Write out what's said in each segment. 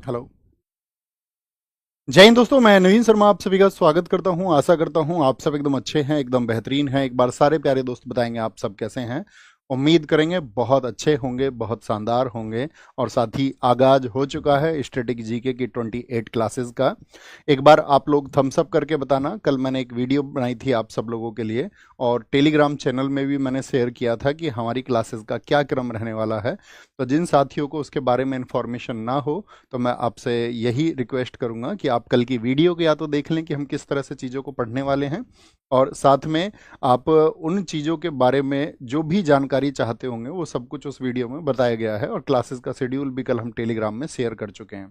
Hello. जय हिंद दोस्तों, मैं नवीन शर्मा आप सभी का स्वागत करता हूं। आशा करता हूं आप सब एकदम अच्छे हैं, एकदम बेहतरीन हैं। एक बार सारे प्यारे दोस्त बताएंगे आप सब कैसे हैं। उम्मीद करेंगे बहुत अच्छे होंगे, बहुत शानदार होंगे। और साथ ही आगाज हो चुका है स्टैटिक जीके की 28 क्लासेस का। एक बार आप लोग थम्स अप करके बताना। कल मैंने एक वीडियो बनाई थी आप सब लोगों के लिए, और टेलीग्राम चैनल में भी मैंने शेयर किया था कि हमारी क्लासेस का क्या क्रम रहने वाला है। तो जिन साथियों को उसके बारे में इंफॉर्मेशन ना हो, तो मैं आपसे यही रिक्वेस्ट करूंगा कि आप कल की वीडियो को या तो देख लें कि हम किस तरह से चीज़ों को पढ़ने वाले हैं, और साथ में आप उन चीज़ों के बारे में जो भी जानकारी चाहते होंगे वो सब कुछ उस वीडियो में बताया गया है। और क्लासेस का शेड्यूल भी कल हम टेलीग्राम में शेयर कर चुके हैं।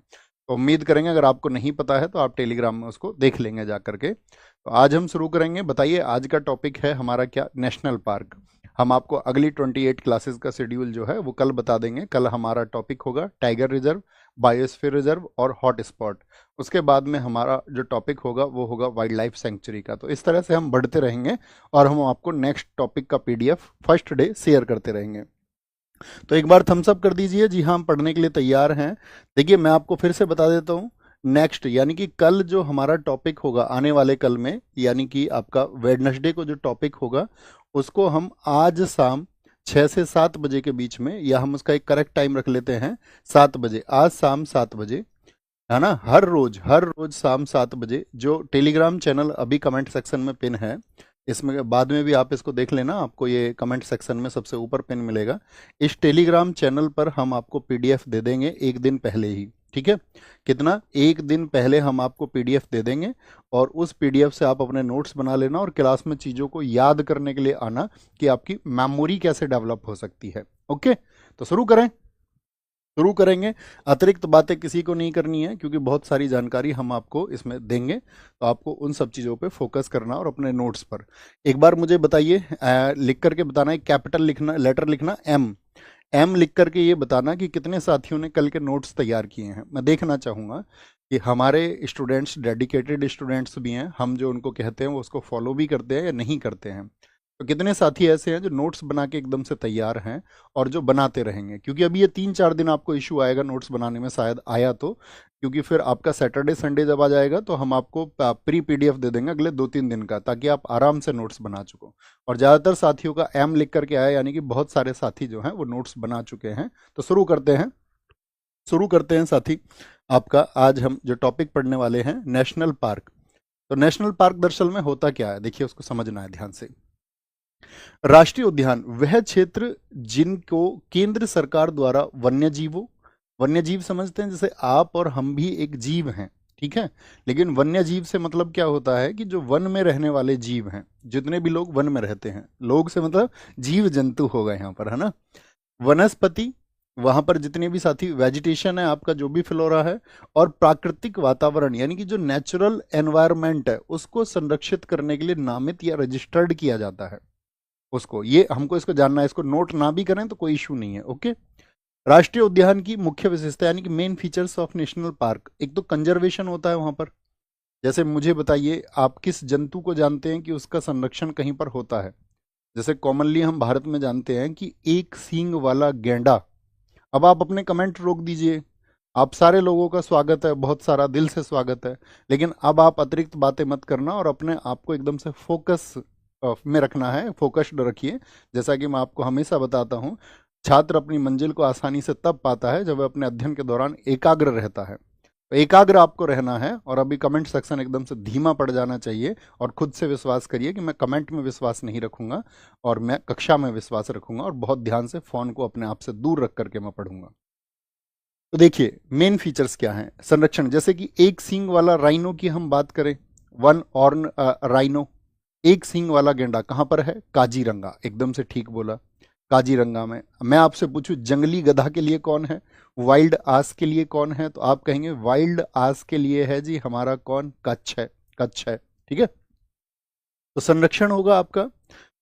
तो उम्मीद करेंगे अगर आपको नहीं पता है तो आप टेलीग्राम में उसको देख लेंगे जा करके। तो आज हम शुरू करेंगे। बताइए आज का टॉपिक है हमारा क्या? National park. हम आपको अगली 28 क्लासेस का शेड्यूल जो है वो कल बता देंगे। कल हमारा टॉपिक होगा टाइगर रिजर्व, बायोस्फीयर रिजर्व और हॉट स्पॉट। उसके बाद में हमारा जो टॉपिक होगा वो होगा वाइल्ड लाइफ सेंचुरी का। तो इस तरह से हम बढ़ते रहेंगे और हम आपको नेक्स्ट टॉपिक का पीडीएफ फर्स्ट डे शेयर करते रहेंगे। तो एक बार थम्स अप कर दीजिए। जी हाँ, हम पढ़ने के लिए तैयार हैं। देखिए मैं आपको फिर से बता देता हूँ। नेक्स्ट यानी कि कल जो हमारा टॉपिक होगा आने वाले कल में, यानी कि आपका वेडनेसडे को जो टॉपिक होगा उसको हम आज शाम 6 से 7 बजे के बीच में, या हम उसका एक करेक्ट टाइम रख लेते हैं 7 बजे, आज शाम 7 बजे, है ना। हर रोज शाम 7 बजे। जो टेलीग्राम चैनल अभी कमेंट सेक्शन में पिन है, इसमें बाद में भी आप इसको देख लेना, आपको ये कमेंट सेक्शन में सबसे ऊपर पिन मिलेगा। इस टेलीग्राम चैनल पर हम आपको पीडीएफ दे देंगे एक दिन पहले ही। ठीक है, कितना? एक दिन पहले हम आपको पीडीएफ दे देंगे, और उस पीडीएफ से आप अपने नोट्स बना लेना और क्लास में चीज़ों को याद करने के लिए आना कि आपकी मेमोरी कैसे डेवलप हो सकती है। ओके, तो शुरू करेंगे। अतिरिक्त बातें किसी को नहीं करनी है, क्योंकि बहुत सारी जानकारी हम आपको इसमें देंगे। तो आपको उन सब चीज़ों पे फोकस करना और अपने नोट्स पर। एक बार मुझे बताइए, लिख करके बताना है, कैपिटल लिखना, लेटर लिखना एम। एम लिख करके ये बताना कि कितने साथियों ने कल के नोट्स तैयार किए हैं। मैं देखना चाहूँगा कि हमारे स्टूडेंट्स डेडिकेटेड स्टूडेंट्स भी हैं, हम जो उनको कहते हैं वो उसको फॉलो भी करते हैं या नहीं करते हैं। तो कितने साथी ऐसे हैं जो नोट्स बना के एकदम से तैयार हैं और जो बनाते रहेंगे, क्योंकि अभी ये 3-4 दिन आपको इशू आएगा नोट्स बनाने में, शायद आया तो। क्योंकि फिर आपका सैटरडे संडे जब आ जाएगा तो हम आपको प्री पीडीएफ दे देंगे अगले 2-3 दिन का, ताकि आप आराम से नोट्स बना चुको। और ज़्यादातर साथियों का एम लिख करके आया, यानी कि बहुत सारे साथी जो हैं वो नोट्स बना चुके हैं। तो शुरू करते हैं साथी। आपका आज हम जो टॉपिक पढ़ने वाले हैं, नेशनल पार्क। तो नेशनल पार्क दरअसल में होता क्या है, देखिए उसको समझना है ध्यान से। राष्ट्रीय उद्यान वह क्षेत्र जिनको केंद्र सरकार द्वारा वन्य जीव समझते हैं, जैसे आप और हम भी एक जीव हैं, ठीक है। लेकिन वन्य जीव से मतलब क्या होता है कि जो वन में रहने वाले जीव हैं, जितने भी लोग वन में रहते हैं, लोग से मतलब जीव जंतु हो गए यहाँ पर, है ना। वनस्पति, वहां पर जितने भी साथी वेजिटेशन है आपका, जो भी फ्लोरा है, और प्राकृतिक वातावरण यानी कि जो नेचुरल एनवायरनमेंट है, उसको संरक्षित करने के लिए नामित या रजिस्टर्ड किया जाता है उसको। ये हमको इसको जानना है, इसको नोट ना भी करें तो कोई इशू नहीं है। ओके, राष्ट्रीय उद्यान की मुख्य विशेषता यानी कि main features of national park. एक तो कंजर्वेशन होता है वहां पर। जैसे मुझे बताइए, आप किस जंतु को जानते हैं कि उसका संरक्षण कहीं पर होता है? जैसे कॉमनली हम भारत में जानते हैं कि एक सींग वाला गैंडा। अब आप अपने कमेंट रोक दीजिए। आप सारे लोगों का स्वागत है, बहुत सारा दिल से स्वागत है, लेकिन अब आप अतिरिक्त बातें मत करना और अपने आप को एकदम से फोकस में रखना है, फोकस्ड रखिए। जैसा कि मैं आपको हमेशा बताता हूँ, छात्र अपनी मंजिल को आसानी से तब पाता है जब वह अपने अध्ययन के दौरान एकाग्र रहता है। तो एकाग्र आपको रहना है, और अभी कमेंट सेक्शन एकदम से धीमा पड़ जाना चाहिए। और खुद से विश्वास करिए कि मैं कमेंट में विश्वास नहीं रखूंगा, और मैं कक्षा में विश्वास रखूंगा, और बहुत ध्यान से फोन को अपने आप से दूर रख करके मैं पढ़ूंगा। तो देखिए मेन फीचर्स क्या हैं संरक्षण। जैसे कि एक सींग वाला राइनो की हम बात करें, वन ऑर्न राइनो, एक सींग वाला गेंडा कहाँ पर है? काजीरंगा, एकदम से ठीक बोला, काजीरंगा में। मैं आपसे पूछूं जंगली गधा के लिए कौन है, वाइल्ड आस के लिए कौन है? तो आप कहेंगे वाइल्ड आस के लिए है जी हमारा कौन? कच्छ है, कच्छ है, ठीक है। तो संरक्षण होगा आपका।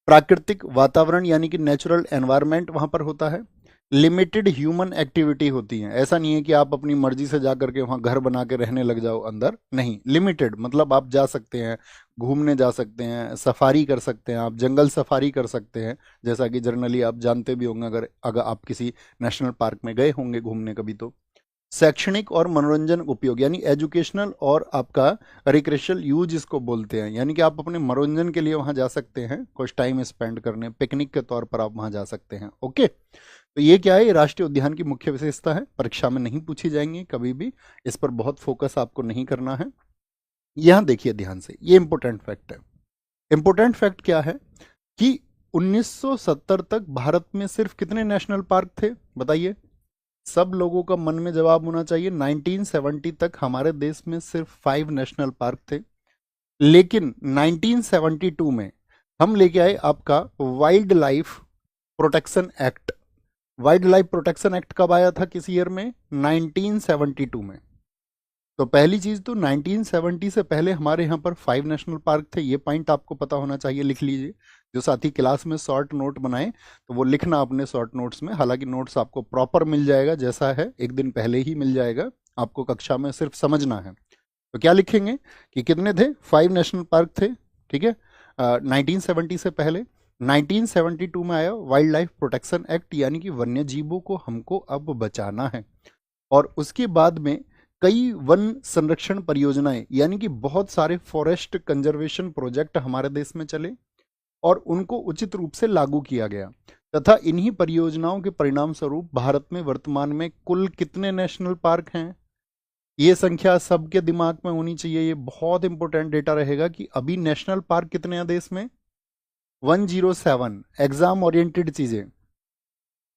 प्राकृतिक वातावरण यानी कि नेचुरल एनवायरनमेंट वहां पर होता है। लिमिटेड ह्यूमन एक्टिविटी होती है, ऐसा नहीं है कि आप अपनी मर्जी से जा करके वहां घर बना के रहने लग जाओ अंदर, नहीं। लिमिटेड मतलब आप जा सकते हैं, घूमने जा सकते हैं, सफारी कर सकते हैं, आप जंगल सफारी कर सकते हैं। जैसा कि जनरली आप जानते भी होंगे, अगर अगर आप किसी नेशनल पार्क में गए होंगे घूमने कभी तो। शैक्षणिक और मनोरंजन उपयोग, यानी एजुकेशनल और आपका रिक्रेशनल यूज इसको बोलते हैं, यानी कि आप अपने मनोरंजन के लिए वहां जा सकते हैं, कुछ टाइम स्पेंड करने, पिकनिक के तौर पर आप वहां जा सकते हैं। ओके, तो ये क्या है, ये राष्ट्रीय उद्यान की मुख्य विशेषता है, परीक्षा में नहीं पूछी जाएंगी कभी भी, इस पर बहुत फोकस आपको नहीं करना है। यहां देखिए ध्यान से, ये इंपॉर्टेंट फैक्ट है। इंपॉर्टेंट फैक्ट क्या है कि 1970 तक भारत में सिर्फ कितने नेशनल पार्क थे, बताइए। सब लोगों का मन में जवाब होना चाहिए, 1970 तक हमारे देश में सिर्फ 5 नेशनल पार्क थे। लेकिन 1972 में हम लेके आए आपका wild life protection act. Wild life protection act कब आया था, किस ईयर में, 1972 में। तो पहली चीज तो 1970 से पहले हमारे यहाँ पर 5 नेशनल पार्क थे, ये पॉइंट आपको पता होना चाहिए, लिख लीजिए। जो साथी क्लास में शॉर्ट नोट बनाए तो वो लिखना अपने शॉर्ट नोट्स में, हालांकि नोट्स आपको प्रॉपर मिल जाएगा, जैसा है एक दिन पहले ही मिल जाएगा, आपको कक्षा में सिर्फ समझना है। तो क्या लिखेंगे कि कितने थे, 5 नेशनल पार्क थे, ठीक है, 1970 से पहले। 1972 में आया वाइल्ड लाइफ प्रोटेक्शन एक्ट, यानी कि वन्य जीवों को हमको अब बचाना है। और उसके बाद में कई वन संरक्षण परियोजनाएं, यानी कि बहुत सारे फॉरेस्ट कंजर्वेशन प्रोजेक्ट हमारे देश में चले और उनको उचित रूप से लागू किया गया, तथा इन्हीं परियोजनाओं के परिणाम स्वरूप भारत में वर्तमान में कुल कितने नेशनल पार्क हैं। ये संख्या सबके दिमाग में होनी चाहिए, ये बहुत इंपॉर्टेंट डेटा रहेगा कि अभी नेशनल पार्क कितने हैं देश में, 107। एग्जाम ओरिएंटेड चीजें,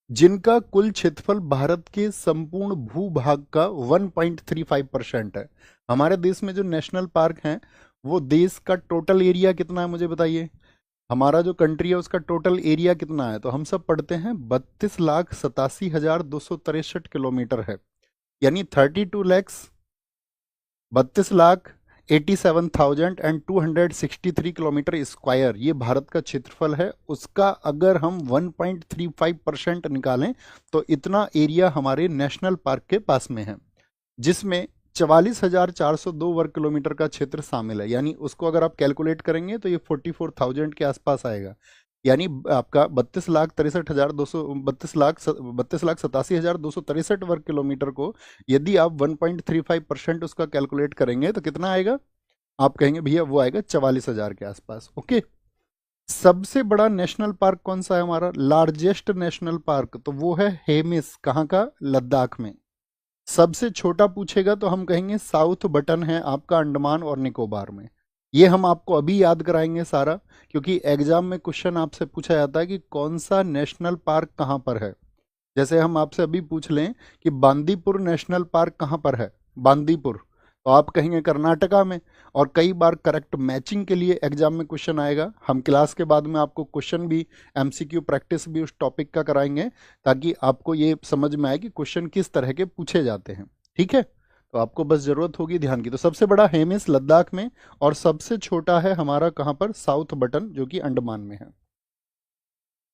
जिनका कुल क्षेत्रफल भारत के संपूर्ण भूभाग का 1.35% है। हमारे देश में जो नेशनल पार्क हैं वो देश का टोटल एरिया कितना है, मुझे बताइए। हमारा जो कंट्री है उसका टोटल एरिया कितना है, तो हम सब पढ़ते हैं 32,87,263 किलोमीटर है, यानी 32,87,263 किलोमीटर स्क्वायर, ये भारत का क्षेत्रफल है। उसका अगर हम 1.35% निकालें तो इतना एरिया हमारे नेशनल पार्क के पास में है, जिसमें 44,402 वर्ग किलोमीटर का क्षेत्र शामिल है। यानी उसको अगर आप कैलकुलेट करेंगे तो ये 44,000 के आसपास आएगा, यानी आपका 32,87,263 वर्ग किलोमीटर को यदि आप 1.35% उसका कैलकुलेट करेंगे तो कितना आएगा, आप कहेंगे भैया वो आएगा 44,000 के आसपास। ओके, सबसे बड़ा नेशनल पार्क कौन सा है हमारा, लार्जेस्ट नेशनल पार्क, तो वो है हेमिस, कहाँ का, लद्दाख में। सबसे छोटा पूछेगा तो हम कहेंगे साउथ बटन है आपका अंडमान और निकोबार में। ये हम आपको अभी याद कराएंगे सारा, क्योंकि एग्जाम में क्वेश्चन आपसे पूछा जाता है कि कौन सा नेशनल पार्क कहाँ पर है। जैसे हम आपसे अभी पूछ लें कि बांदीपुर नेशनल पार्क कहाँ पर है, बांदीपुर, तो आप कहेंगे कर्नाटका में। और कई बार करेक्ट मैचिंग के लिए एग्जाम में क्वेश्चन आएगा, हम क्लास के बाद में आपको क्वेश्चन भी, एमसीक्यू प्रैक्टिस भी उस टॉपिक का कराएंगे, ताकि आपको ये समझ में आए कि क्वेश्चन किस तरह के पूछे जाते हैं, ठीक है। तो आपको बस जरूरत होगी ध्यान की। तो सबसे बड़ा हेमिस लद्दाख में, और सबसे छोटा है हमारा कहाँ पर, साउथ बटन, जो कि अंडमान में है।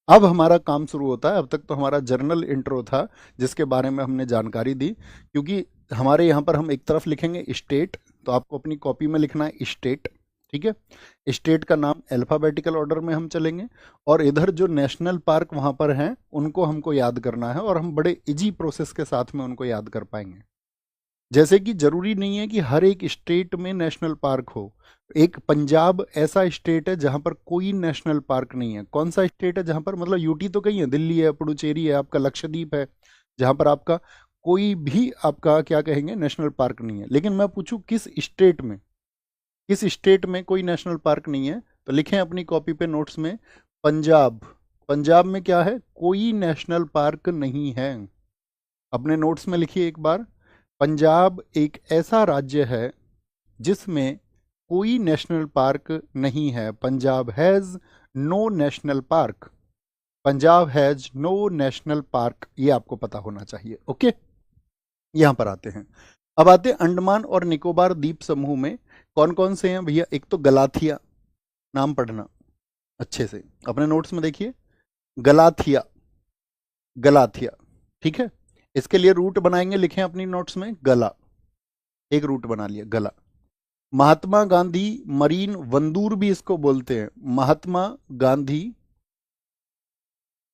अब हमारा काम शुरू होता है, अब तक तो हमारा जर्नल इंट्रो था जिसके बारे में हमने जानकारी दी, क्योंकि हमारे यहाँ पर हम एक तरफ लिखेंगे स्टेट, तो आपको अपनी कॉपी में लिखना है स्टेट, ठीक है। स्टेट का नाम अल्फाबेटिकल ऑर्डर में हम चलेंगे, और इधर जो नेशनल पार्क वहाँ पर हैं उनको हमको याद करना है, और हम बड़े इजी प्रोसेस के साथ में उनको याद कर पाएंगे। जैसे कि जरूरी नहीं है कि हर एक स्टेट में नेशनल पार्क हो। एक पंजाब ऐसा स्टेट है जहां पर कोई नेशनल पार्क नहीं है। कौन सा स्टेट है जहां पर, मतलब यूटी तो कहीं है, दिल्ली है, पुडुचेरी है, आपका लक्षद्वीप है, जहां पर आपका कोई भी आपका क्या कहेंगे नेशनल पार्क नहीं है। लेकिन मैं पूछूं किस स्टेट में, किस स्टेट में कोई नेशनल पार्क नहीं है, तो लिखें अपनी कॉपी पे नोट्स में, पंजाब। पंजाब में क्या है, कोई नेशनल पार्क नहीं है। अपने नोट्स में लिखिए एक बार, पंजाब एक ऐसा राज्य है जिसमें कोई नेशनल पार्क नहीं है। Punjab has no national park, Punjab has no national park, ये आपको पता होना चाहिए। ओके, यहां पर आते हैं। अब आते हैं अंडमान और निकोबार द्वीप समूह में कौन कौन से हैं भैया। एक तो गलाथिया, नाम पढ़ना अच्छे से, अपने नोट्स में देखिए, गलाथिया, गलाथिया, ठीक है। इसके लिए रूट बनाएंगे, लिखें अपनी नोट्स में, गला, एक रूट बना लिया, गला। महात्मा गांधी मरीन वंदूर भी इसको बोलते हैं, महात्मा गांधी,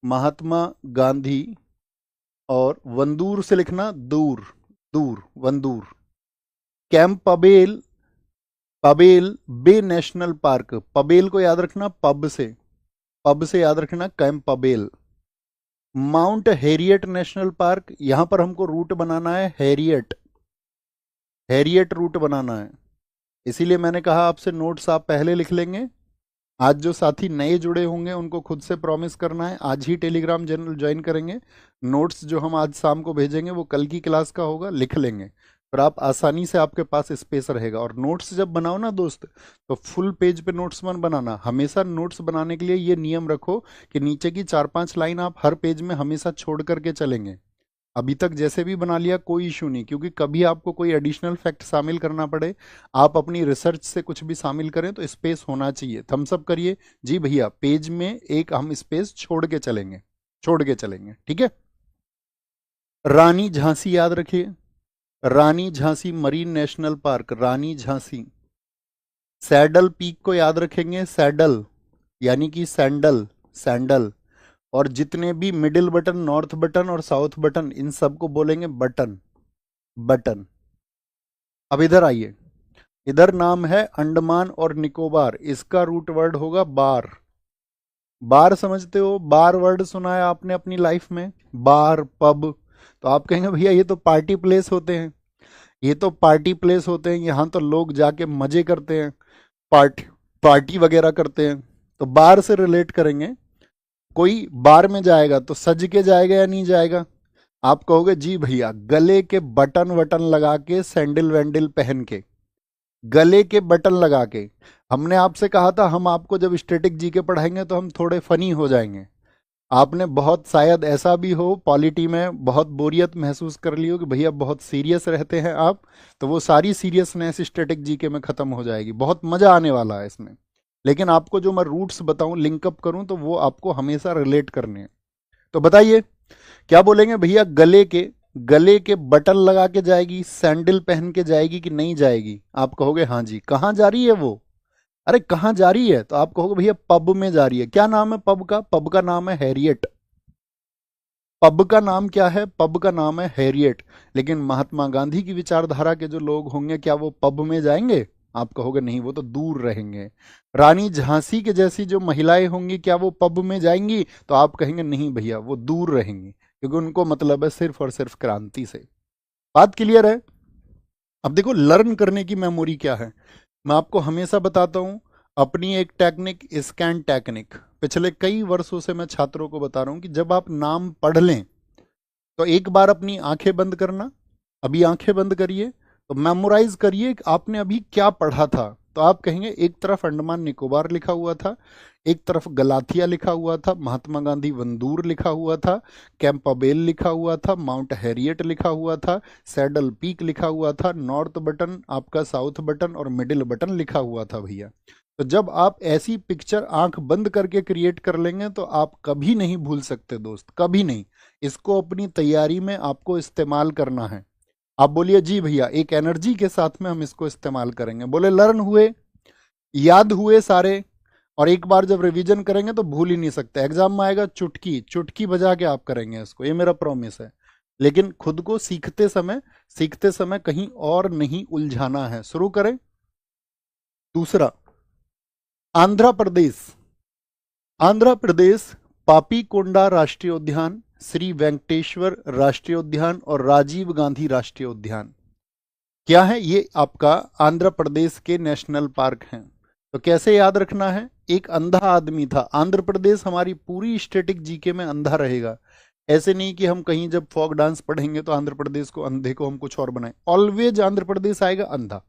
महात्मा गांधी, और वंदूर से लिखना दूर, दूर, वंदूर। कैंप पबेल, पबेल बे नेशनल पार्क, पबेल को याद रखना पब से याद रखना Campbell. Mount Harriet National Park, यहां पर हमको रूट बनाना है हैरियट, हैरियट रूट बनाना है, इसीलिए मैंने कहा आपसे नोट्स आप पहले लिख लेंगे। आज जो साथी नए जुड़े होंगे उनको खुद से प्रॉमिस करना है आज ही टेलीग्राम चैनल ज्वाइन करेंगे। नोट्स जो हम आज शाम को भेजेंगे वो कल की क्लास का होगा, लिख लेंगे, फिर आप आसानी से आपके पास स्पेस रहेगा। और नोट्स जब बनाओ ना दोस्त, तो फुल पेज पे नोट्स मत बनाना, हमेशा नोट्स बनाने के लिए ये नियम रखो कि नीचे की 4-5 लाइन आप हर पेज में हमेशा छोड़ करके चलेंगे। अभी तक जैसे भी बना लिया कोई इशू नहीं, क्योंकि कभी आपको कोई एडिशनल फैक्ट शामिल करना पड़े, आप अपनी रिसर्च से कुछ भी शामिल करें तो स्पेस होना चाहिए। थम्स अप करिए जी भैया, पेज में एक हम स्पेस छोड़ के चलेंगे, छोड़ के चलेंगे, ठीक है। रानी झांसी याद रखिए, रानी झांसी मरीन नेशनल पार्क, रानी झांसी। सैडल पीक को याद रखेंगे, सैडल यानी कि सैंडल, सैंडल। और जितने भी मिडिल बटन, नॉर्थ बटन और साउथ बटन, इन सबको बोलेंगे बटन, बटन। अब इधर आइए, इधर नाम है अंडमान और निकोबार, इसका रूट वर्ड होगा बार। बार समझते हो, बार वर्ड सुना है आपने अपनी लाइफ में, बार पब। तो आप कहेंगे भैया ये तो पार्टी प्लेस होते हैं, ये तो पार्टी प्लेस होते हैं, यहाँ तो लोग जाके मजे करते हैं, पार्टी पार्टी वगैरह करते हैं। तो बार से रिलेट करेंगे, कोई बार में जाएगा तो सज के जाएगा या नहीं जाएगा? आप कहोगे जी भैया गले के बटन वटन लगा के, सैंडल वैंडल पहन के, गले के बटन लगा के। हमने आपसे कहा था हम आपको जब स्टैटिक जीके पढ़ाएंगे तो हम थोड़े फनी हो जाएंगे। आपने बहुत शायद ऐसा भी हो पॉलिटी में बहुत बोरियत महसूस कर ली हो कि भैया बहुत सीरियस रहते हैं आप, तो वो सारी सीरियसनेस स्टैटिक जीके में खत्म हो जाएगी, बहुत मजा आने वाला है इसमें। लेकिन आपको जो मैं रूट्स बताऊं, लिंकअप करूं, तो वो आपको हमेशा रिलेट करने हैं। तो बताइए क्या बोलेंगे भैया, गले के बटन लगा के जाएगी, सैंडल पहन के जाएगी कि नहीं जाएगी? आप कहोगे हाँ जी। कहाँ जा रही है वो? अरे कहाँ जा रही है? तो आप कहोगे भैया पब में जा रही है। क्या नाम है पब का? पब का नाम है हैरियट। पब का नाम क्या है? पब का नाम है हैरियट। लेकिन महात्मा गांधी की विचारधारा के जो लोग होंगे, क्या वो पब में जाएंगे? आप कहोगे नहीं, वो तो दूर रहेंगे। रानी झांसी के जैसी जो महिलाएं होंगी, क्या वो पब में जाएंगी? तो आप कहेंगे नहीं भैया, वो दूर रहेंगी, क्योंकि उनको मतलब है सिर्फ और सिर्फ क्रांति से। बात क्लियर है? अब देखो लर्न करने की मेमोरी क्या है, मैं आपको हमेशा बताता हूं अपनी एक टेक्निक, स्कैन टेक्निक। पिछले कई वर्षों से मैं छात्रों को बता रहा हूं कि जब आप नाम पढ़ लें तो एक बार अपनी आंखें बंद करना, अभी आंखें बंद करिए, तो मेमोराइज करिए कि आपने अभी क्या पढ़ा था। तो आप कहेंगे एक तरफ अंडमान निकोबार लिखा हुआ था, एक तरफ गलाथिया लिखा हुआ था, महात्मा गांधी वंदूर लिखा हुआ था, कैंपबेल लिखा हुआ था, माउंट हैरियट लिखा हुआ था, सैडल पीक लिखा हुआ था, नॉर्थ बटन आपका, साउथ बटन और मिडिल बटन लिखा हुआ था भैया। तो जब आप ऐसी पिक्चर आंख बंद करके क्रिएट कर लेंगे तो आप कभी नहीं भूल सकते दोस्त, कभी नहीं। इसको अपनी तैयारी में आपको इस्तेमाल करना है। आप बोलिए जी भैया, एक एनर्जी के साथ में हम इसको इस्तेमाल करेंगे। बोले लर्न हुए, याद हुए सारे, और एक बार जब रिवीजन करेंगे तो भूल ही नहीं सकते। एग्जाम में आएगा चुटकी, चुटकी बजा के आप करेंगे इसको, ये मेरा प्रॉमिस है। लेकिन खुद को सीखते समय कहीं और नहीं उलझाना है। शुरू करें। दूसरा, आंध्र प्रदेश, आंध्र प्रदेश पापीकोंडा राष्ट्रीय उद्यान, श्री वेंकटेश्वर राष्ट्रीय उद्यान और राजीव गांधी राष्ट्रीय उद्यान क्या है? ये आपका आंध्र प्रदेश के नेशनल पार्क हैं। तो कैसे याद रखना है? एक अंधा आदमी था। आंध्र प्रदेश हमारी पूरी स्टैटिक जीके में अंधा रहेगा। ऐसे नहीं कि हम कहीं जब फोक डांस पढ़ेंगे तो आंध्र प्रदेश को, अंधे को हम कुछ और बनाए। ऑलवेज आंध्र प्रदेश आएगा अंधा,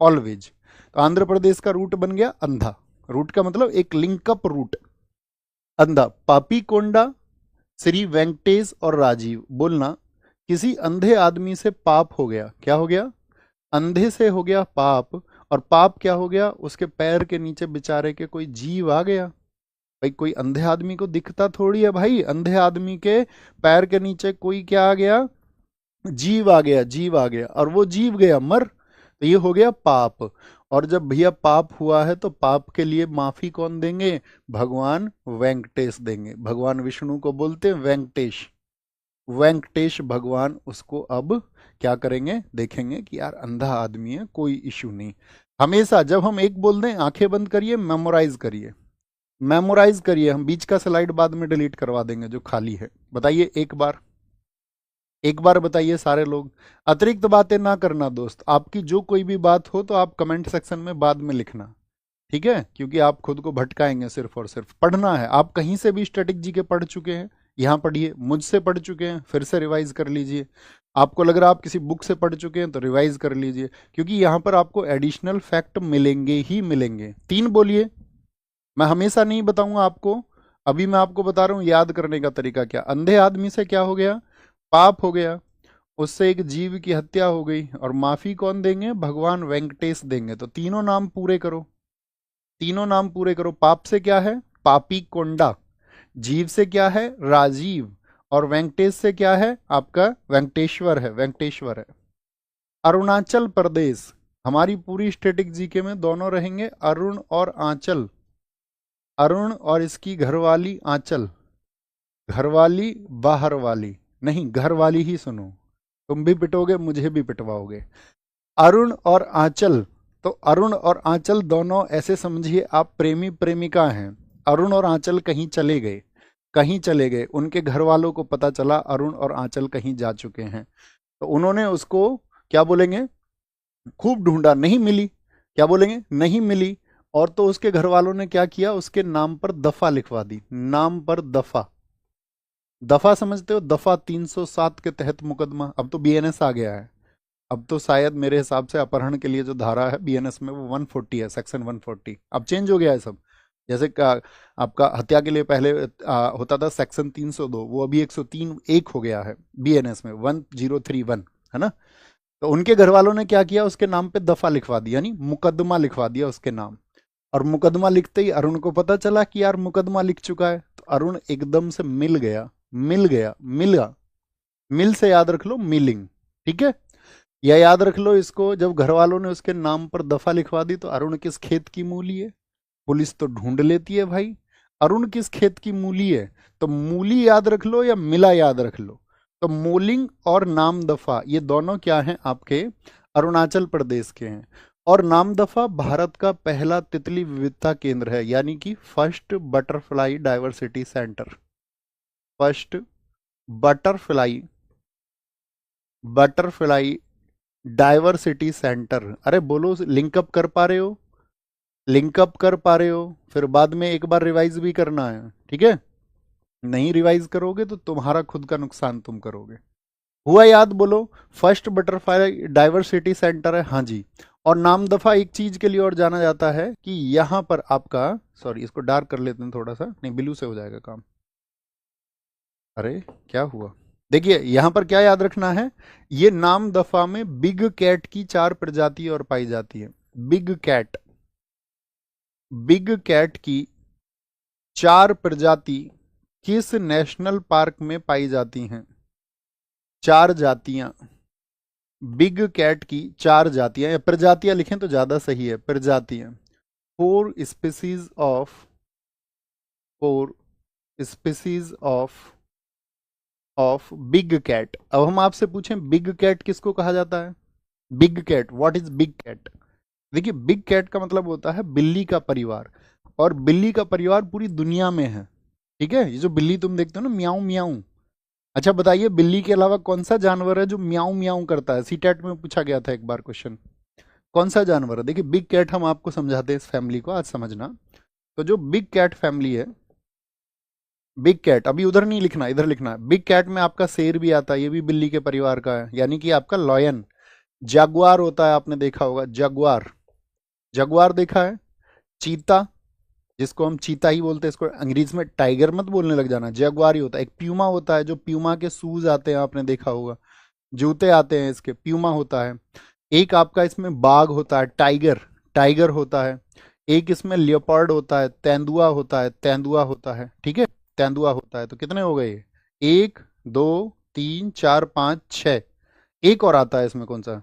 ऑलवेज। तो आंध्र प्रदेश का रूट बन गया अंधा। रूट का मतलब एक लिंकअप रूट, अंधा। पापीकोंडा, श्री वेंकटेश और राजीव। बोलना किसी अंधे आदमी से पाप हो गया। क्या हो गया? अंधे से हो गया पाप। और पाप क्या हो गया? उसके पैर के नीचे बेचारे के कोई जीव आ गया। भाई कोई अंधे आदमी को दिखता थोड़ी है भाई, अंधे आदमी के पैर के नीचे कोई क्या आ गया? जीव आ गया, जीव आ गया। और वो जीव गया मर, तो ये हो गया पाप। और जब भैया पाप हुआ है तो पाप के लिए माफी कौन देंगे? भगवान वेंकटेश देंगे। भगवान विष्णु को बोलते हैं वेंकटेश। वेंकटेश भगवान उसको अब क्या करेंगे, देखेंगे कि यार अंधा आदमी है, कोई इश्यू नहीं। हमेशा जब हम एक बोल दें, आंखें बंद करिए, मेमोराइज करिए, मेमोराइज करिए। हम बीच का स्लाइड बाद में डिलीट करवा देंगे जो खाली है। बताइए एक बार, एक बार बताइए सारे लोग। अतिरिक्त बातें ना करना दोस्त, आपकी जो कोई भी बात हो तो आप कमेंट सेक्शन में बाद में लिखना, ठीक है? क्योंकि आप खुद को भटकाएंगे। सिर्फ और सिर्फ पढ़ना है। आप कहीं से भी स्टैटिक जी के पढ़ चुके हैं, यहाँ पढ़िए, मुझसे पढ़ चुके हैं, फिर से रिवाइज कर लीजिए। आपको लग रहा है आप किसी बुक से पढ़ चुके हैं तो रिवाइज कर लीजिए, क्योंकि यहाँ पर आपको एडिशनल फैक्ट मिलेंगे ही मिलेंगे। 3 बोलिए। मैं हमेशा नहीं बताऊंगा आपको, अभी मैं आपको बता रहा हूं याद करने का तरीका। क्या अंधे आदमी से क्या हो गया, पाप हो गया, उससे एक जीव की हत्या हो गई, और माफी कौन देंगे, भगवान वेंकटेश देंगे। तो तीनों नाम पूरे करो, तीनों नाम पूरे करो। पाप से क्या है, पापी कोंडा। जीव से क्या है, राजीव। और वेंकटेश से क्या है, आपका वेंकटेश्वर है, वेंकटेश्वर है। अरुणाचल प्रदेश, हमारी पूरी स्टैटिक जीके में दोनों रहेंगे, अरुण और आंचल। अरुण और इसकी घरवाली आंचल। घरवाली बाहर वाली नहीं, घर वाली ही सुनो। तुम भी पिटोगे, मुझे भी पिटवाओगे। अरुण और आंचल, तो अरुण और आंचल दोनों ऐसे समझिए आप प्रेमी प्रेमिका हैं। अरुण और आंचल कहीं चले गए, कहीं चले गए, उनके घर वालों को पता चला अरुण और आंचल कहीं जा चुके हैं, तो उन्होंने उसको क्या बोलेंगे, खूब ढूंढा, नहीं मिली। क्या बोलेंगे, नहीं मिली। और तो उसके घर वालों ने क्या किया, उसके नाम पर दफा लिखवा दी। नाम पर दफा, दफा समझते हो, दफा 307 के तहत मुकदमा। अब तो बीएनएस आ गया है, अब तो शायद मेरे हिसाब से अपहरण के लिए जो धारा है बीएनएस में वो 140 है, सेक्शन 140। अब चेंज हो गया है सब। जैसे आपका हत्या के लिए पहले होता था सेक्शन 302, वो अभी 103 एक हो गया है बीएनएस में, 1031, है ना? तो उनके घर वालों ने क्या किया, उसके नाम पे दफा लिखवा दी, यानी मुकदमा लिखवा दिया उसके नाम। और मुकदमा लिखते ही अरुण को पता चला कि यार मुकदमा लिख चुका है, तो अरुण एकदम से मिल गया, मिल गया, मिला। मिल से याद रख लो, मिलिंग, ठीक है? या याद रख लो इसको, जब घर वालों ने उसके नाम पर दफा लिखवा दी तो अरुण किस खेत की मूली है, पुलिस तो ढूंढ लेती है भाई। अरुण किस खेत की मूली है, तो मूली याद रख लो या मिला याद रख लो। तो मूलिंग और नाम दफा ये दोनों क्या हैं, आपके अरुणाचल प्रदेश के हैं। और नाम दफा भारत का पहला तितली विविधता केंद्र है, यानी कि first butterfly diversity centre. First butterfly, butterfly diversity centre. अरे बोलो, लिंकअप कर पा रहे हो, लिंकअप कर पा रहे हो? फिर बाद में एक बार रिवाइज भी करना है, ठीक है? नहीं रिवाइज करोगे तो तुम्हारा खुद का नुकसान तुम करोगे। हुआ याद, बोलो। फर्स्ट बटरफ्लाई डाइवर्सिटी सेंटर है, हाँ जी। और नाम दफा एक चीज के लिए और जाना जाता है कि यहां पर आपका, सॉरी इसको डार्क कर लेते हैं थोड़ा सा, नहीं ब्लू से हो जाएगा काम। अरे क्या हुआ, देखिए यहां पर क्या याद रखना है, ये नाम दफा में बिग कैट की 4 प्रजाति और पाई जाती है। बिग कैट, बिग कैट की 4 प्रजाति किस नेशनल पार्क में पाई जाती हैं? 4 जातियां, बिग कैट की 4 जातियां, या प्रजातियां लिखें तो ज्यादा सही है, प्रजातियां। 4 species of, 4 species of big cat. अब हम आपसे पूछें बिग कैट किसको कहा जाता है? Big cat, what is big cat? देखिए बिग कैट का मतलब होता है बिल्ली का परिवार, और बिल्ली का परिवार पूरी दुनिया में है, ठीक है? ये जो बिल्ली तुम देखते हो ना, म्याऊं म्याऊं। अच्छा बताइए, बिल्ली के अलावा कौन सा जानवर है जो म्याऊं म्याऊं करता है? सीटेट में पूछा गया था एक बार क्वेश्चन, कौन सा जानवर है? देखिए बिग कैट, हम आपको समझाते हैं इस फैमिली को, आज समझना। तो जो बिग कैट फैमिली है, बिग कैट, अभी उधर नहीं लिखना, इधर लिखना है। बिग कैट में आपका शेर भी आता है, ये भी बिल्ली के परिवार का है, यानी कि आपका लॉयन। जगुआर होता है, आपने देखा होगा, जगुआर, जगुआर देखा है। चीता, जिसको हम चीता ही बोलते हैं, इसको अंग्रेजी में टाइगर मत बोलने लग जाना, जगुआर ही होता है। एक प्यूमा होता है, जो प्यूमा के शूज आते हैं, आपने देखा होगा, जूते आते हैं इसके, प्यूमा होता है। एक आपका इसमें बाघ होता है, टाइगर, टाइगर होता है। एक इसमें लियोपार्ड होता है, तेंदुआ होता है, तेंदुआ होता है, ठीक है? तेंदुआ होता है। तो कितने हो गए? 1 2 3 4 5 6। एक और आता है इसमें, कौन सा?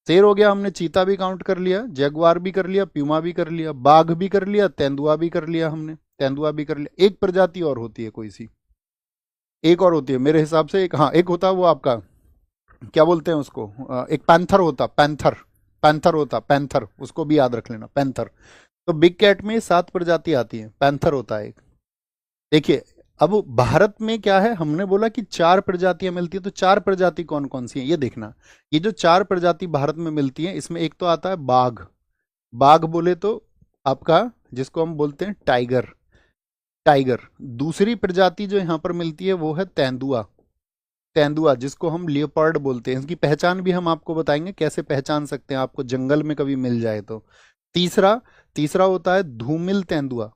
शेर हो गया, हमने चीता भी काउंट कर लिया, जगुआर भी कर लिया, प्यूमा भी कर लिया, बाघ भी कर लिया, तेंदुआ भी कर लिया, हमने तेंदुआ भी कर लिया। एक प्रजाति और होती है कोई सी, एक और होती है मेरे हिसाब से, एक, हाँ एक होता है वो आपका, क्या बोलते हैं उसको, एक पैंथर होता, पैंथर, पैंथर होता, पैंथर, उसको भी याद रख लेना, पैंथर। तो बिग कैट में 7 प्रजाति आती है, पैंथर होता है एक। देखिए, अब भारत में क्या है, हमने बोला कि 4 प्रजातियां मिलती है, तो 4 प्रजाति कौन कौन सी हैं ये देखना। ये जो 4 प्रजाति भारत में मिलती हैं, इसमें एक तो आता है बाघ। बाघ बोले तो आपका, जिसको हम बोलते हैं टाइगर, टाइगर। दूसरी प्रजाति जो यहाँ पर मिलती है वो है तेंदुआ, तेंदुआ जिसको हम लियोपार्ड बोलते हैं। इसकी पहचान भी हम आपको बताएंगे कैसे पहचान सकते हैं, आपको जंगल में कभी मिल जाए तो। तीसरा, तीसरा होता है धूमिल तेंदुआ,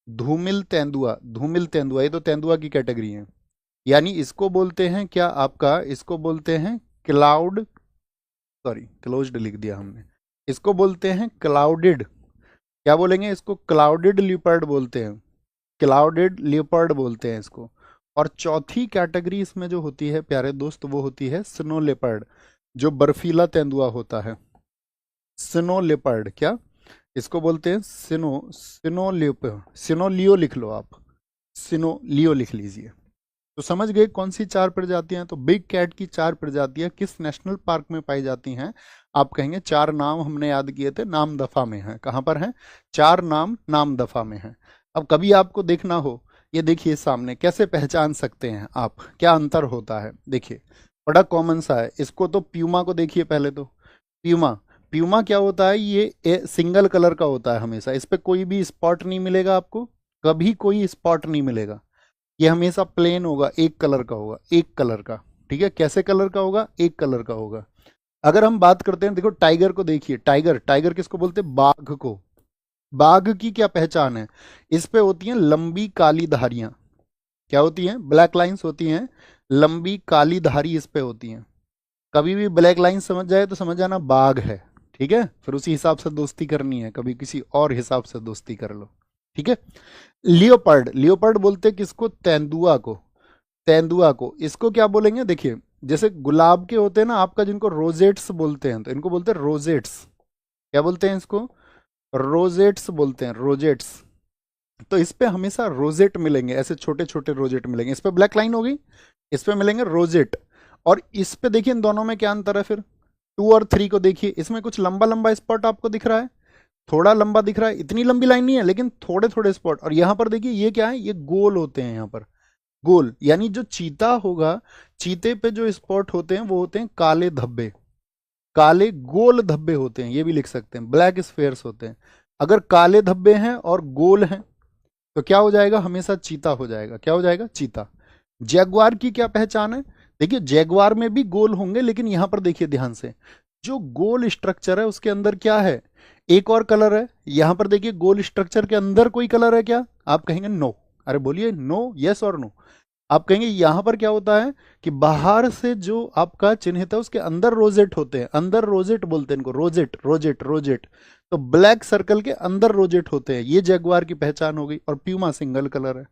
धूमिल तेंदुआ, धूमिल तेंदुआ, ये तो तेंदुआ की कैटेगरी है। यानी इसको बोलते हैं क्या आपका, इसको बोलते हैं क्लाउड, सॉरी क्लोज्ड लिख दिया हमने, इसको बोलते हैं क्लाउडेड, क्या बोलेंगे इसको, क्लाउडेड लियोपार्ड बोलते हैं, क्लाउडेड लियोपार्ड बोलते हैं इसको। और चौथी कैटेगरी इसमें जो होती है प्यारे दोस्त, वो होती है स्नो लेपर्ड, जो बर्फीला तेंदुआ होता है। स्नो लेपर्ड, क्या इसको बोलते हैं, सिनो, सिनो लियो, सिनो लियो लिख लो आप, सिनो लियो लिख लीजिए। तो समझ गए कौन सी 4 प्रजातियां। तो बिग कैट की 4 प्रजातियां किस नेशनल पार्क में पाई जाती हैं, आप कहेंगे 4 नाम हमने याद किए थे, नाम दफा में है, कहां पर है, 4 नाम नाम दफा में है। अब कभी आपको देखना हो, ये देखिए सामने, कैसे पहचान सकते हैं आप, क्या अंतर होता है, देखिए बड़ा कॉमन सा है। इसको तो प्यूमा को देखिए पहले तो, प्यूमा, प्यूमा क्या होता है, ये सिंगल कलर का होता है हमेशा, इस पे कोई भी स्पॉट नहीं मिलेगा आपको, कभी कोई स्पॉट नहीं मिलेगा, ये हमेशा प्लेन होगा, एक कलर का होगा, एक कलर का, ठीक है, कैसे कलर का होगा, एक कलर का होगा। अगर हम बात करते हैं, देखो टाइगर को देखिए, टाइगर, टाइगर किसको बोलते हैं, बाघ को। बाघ की क्या पहचान है, इस पे होती हैं लंबी काली धारियां, क्या होती हैं, ब्लैक लाइंस होती हैं, लंबी काली धारी इस पे होती हैं। कभी भी ब्लैक लाइन समझ जाए तो समझ जाना बाघ है, ठीक है, फिर उसी हिसाब से दोस्ती करनी है, कभी किसी और हिसाब से दोस्ती कर लो, ठीक है। लियोपर्ड, लियोपर्ड बोलते हैं किसको, तेंदुआ को, तेंदुआ को। इसको क्या बोलेंगे, देखिए जैसे गुलाब के होते हैं ना आपका, जिनको रोजेट्स बोलते हैं, तो इनको बोलते हैं रोजेट्स, क्या बोलते हैं इसको, रोजेट्स बोलते हैं, रोजेट्स। तो इस पे हमेशा रोजेट मिलेंगे, ऐसे छोटे छोटे रोजेट मिलेंगे, इस पे ब्लैक लाइन होगी, इस पे मिलेंगे रोजेट। और इस पे देखिए इन दोनों में क्या अंतर है, फिर 2 और 3 को देखिए, इसमें कुछ लंबा लंबा स्पॉट आपको दिख रहा है, थोड़ा लंबा दिख रहा है, इतनी लंबी लाइन नहीं है लेकिन थोड़े थोड़े स्पॉट। और यहाँ पर देखिए ये क्या है, ये गोल होते हैं यहाँ पर, गोल, यानी जो चीता होगा, चीते पे जो स्पॉट होते हैं वो होते हैं काले धब्बे, काले गोल धब्बे होते हैं, ये भी लिख सकते हैं, ब्लैक स्फेयर्स होते हैं। अगर काले धब्बे हैं और गोल हैं तो क्या हो जाएगा, हमेशा चीता हो जाएगा, क्या हो जाएगा, चीता। जैगवार की क्या पहचान है, देखिए जैगवार में भी गोल होंगे, लेकिन यहां पर देखिए ध्यान से, जो गोल स्ट्रक्चर है उसके अंदर क्या है, एक और कलर है। यहां पर देखिए गोल स्ट्रक्चर के अंदर कोई कलर है क्या, आप कहेंगे नो, अरे बोलिए नो, यस और नो। आप कहेंगे यहां पर क्या होता है कि बाहर से जो आपका चिन्हित है उसके अंदर रोजेट होते हैं, अंदर रोजेट बोलते हैं इनको, रोजेट, रोजेट, रोजेट। तो ब्लैक सर्कल के अंदर रोजेट होते हैं, ये जैगवार की पहचान हो गई। और प्यूमा सिंगल कलर है,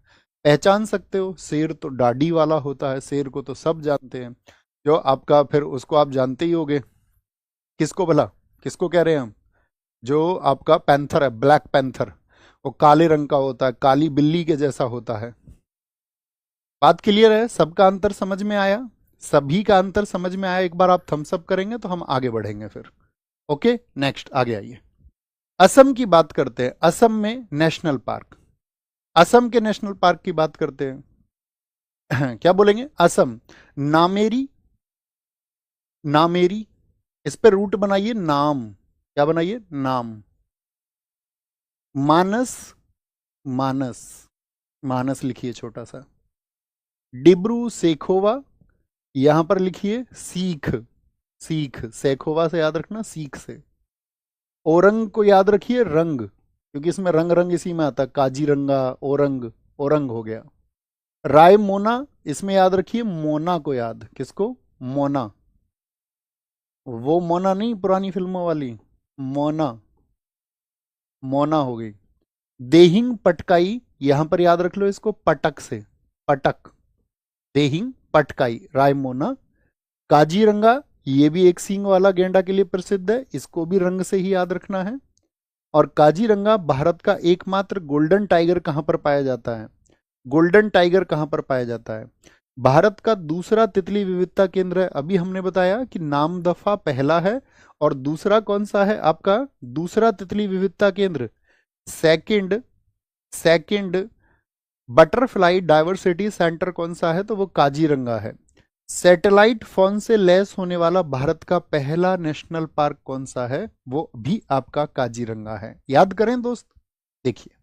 पहचान सकते हो। शेर तो दाढ़ी वाला होता है, शेर को तो सब जानते हैं, जो आपका, फिर उसको आप जानते ही होगे, किसको भला, किसको कह रहे हैं हम, जो आपका पैंथर है, ब्लैक पैंथर, वो काले रंग का होता है, काली बिल्ली के जैसा होता है। बात क्लियर है, सबका अंतर समझ में आया, सभी का अंतर समझ में आया। एक बार आप थम्स अप करेंगे तो हम आगे बढ़ेंगे फिर। ओके, नेक्स्ट आगे आइए। असम की बात करते हैं, असम में नेशनल पार्क, असम के नेशनल पार्क की बात करते हैं क्या बोलेंगे, असम, नामेरी, नामेरी, इस पे रूट बनाइए नाम, क्या बनाइए, नाम। मानस, मानस, मानस लिखिए छोटा सा। डिब्रू सेखोवा, यहां पर लिखिए सीख, सीख, सेखोवा से याद रखना, सीख से। ओरंग को याद रखिए रंग, क्योंकि इसमें रंग रंग इसी में आता है, काजीरंगा, ओरंग, ओरंग हो गया। राय मोना, इसमें याद रखिए मोना को, याद किसको, मोना, वो मोना नहीं पुरानी फिल्मों वाली, मोना, मोना हो गई। देहिंग पटकाई, यहां पर याद रख लो इसको पटक से, पटक, देहिंग पटकाई, रायमोना। काजीरंगा, ये भी एक सींग वाला गेंडा के लिए प्रसिद्ध है, इसको भी रंग से ही याद रखना है। और काजीरंगा भारत का एकमात्र गोल्डन टाइगर कहां पर पाया जाता है, गोल्डन टाइगर कहां पर पाया जाता है, भारत का दूसरा तितली विविधता केंद्र है। अभी हमने बताया कि नामदफा पहला है और दूसरा कौन सा है आपका, दूसरा तितली विविधता केंद्र, second second butterfly diversity centre कौन सा है, तो वो काजीरंगा है। सैटेलाइट फोन से लैस होने वाला भारत का पहला नेशनल पार्क कौन सा है, वो भी आपका काजीरंगा है। याद करें दोस्त। देखिए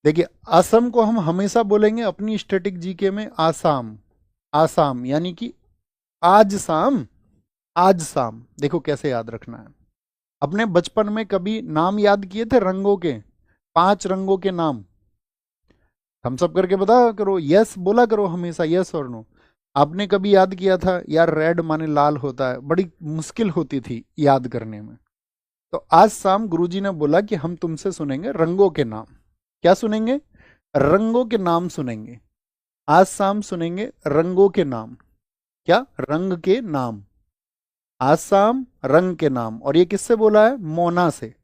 देखिए, असम को हम हमेशा बोलेंगे अपनी स्टैटिक जीके में आसाम, आसाम यानी कि आज शाम, आज शाम। देखो कैसे याद रखना है। अपने बचपन में कभी नाम याद किए थे रंगों के, 5 रंगों के नाम, हम सब करके बता करो, यस बोला करो हमेशा, यस और नो। आपने कभी याद किया था यार रेड माने लाल होता है, बड़ी मुश्किल होती थी याद करने में। तो आज शाम गुरुजी ने बोला कि हम तुमसे सुनेंगे रंगों के नाम। क्या सुनेंगे, रंगों के नाम सुनेंगे। आज शाम सुनेंगे रंगों के नाम। क्या, रंग के नाम। आज शाम रंग के नाम। और ये किससे बोला है, मोना से,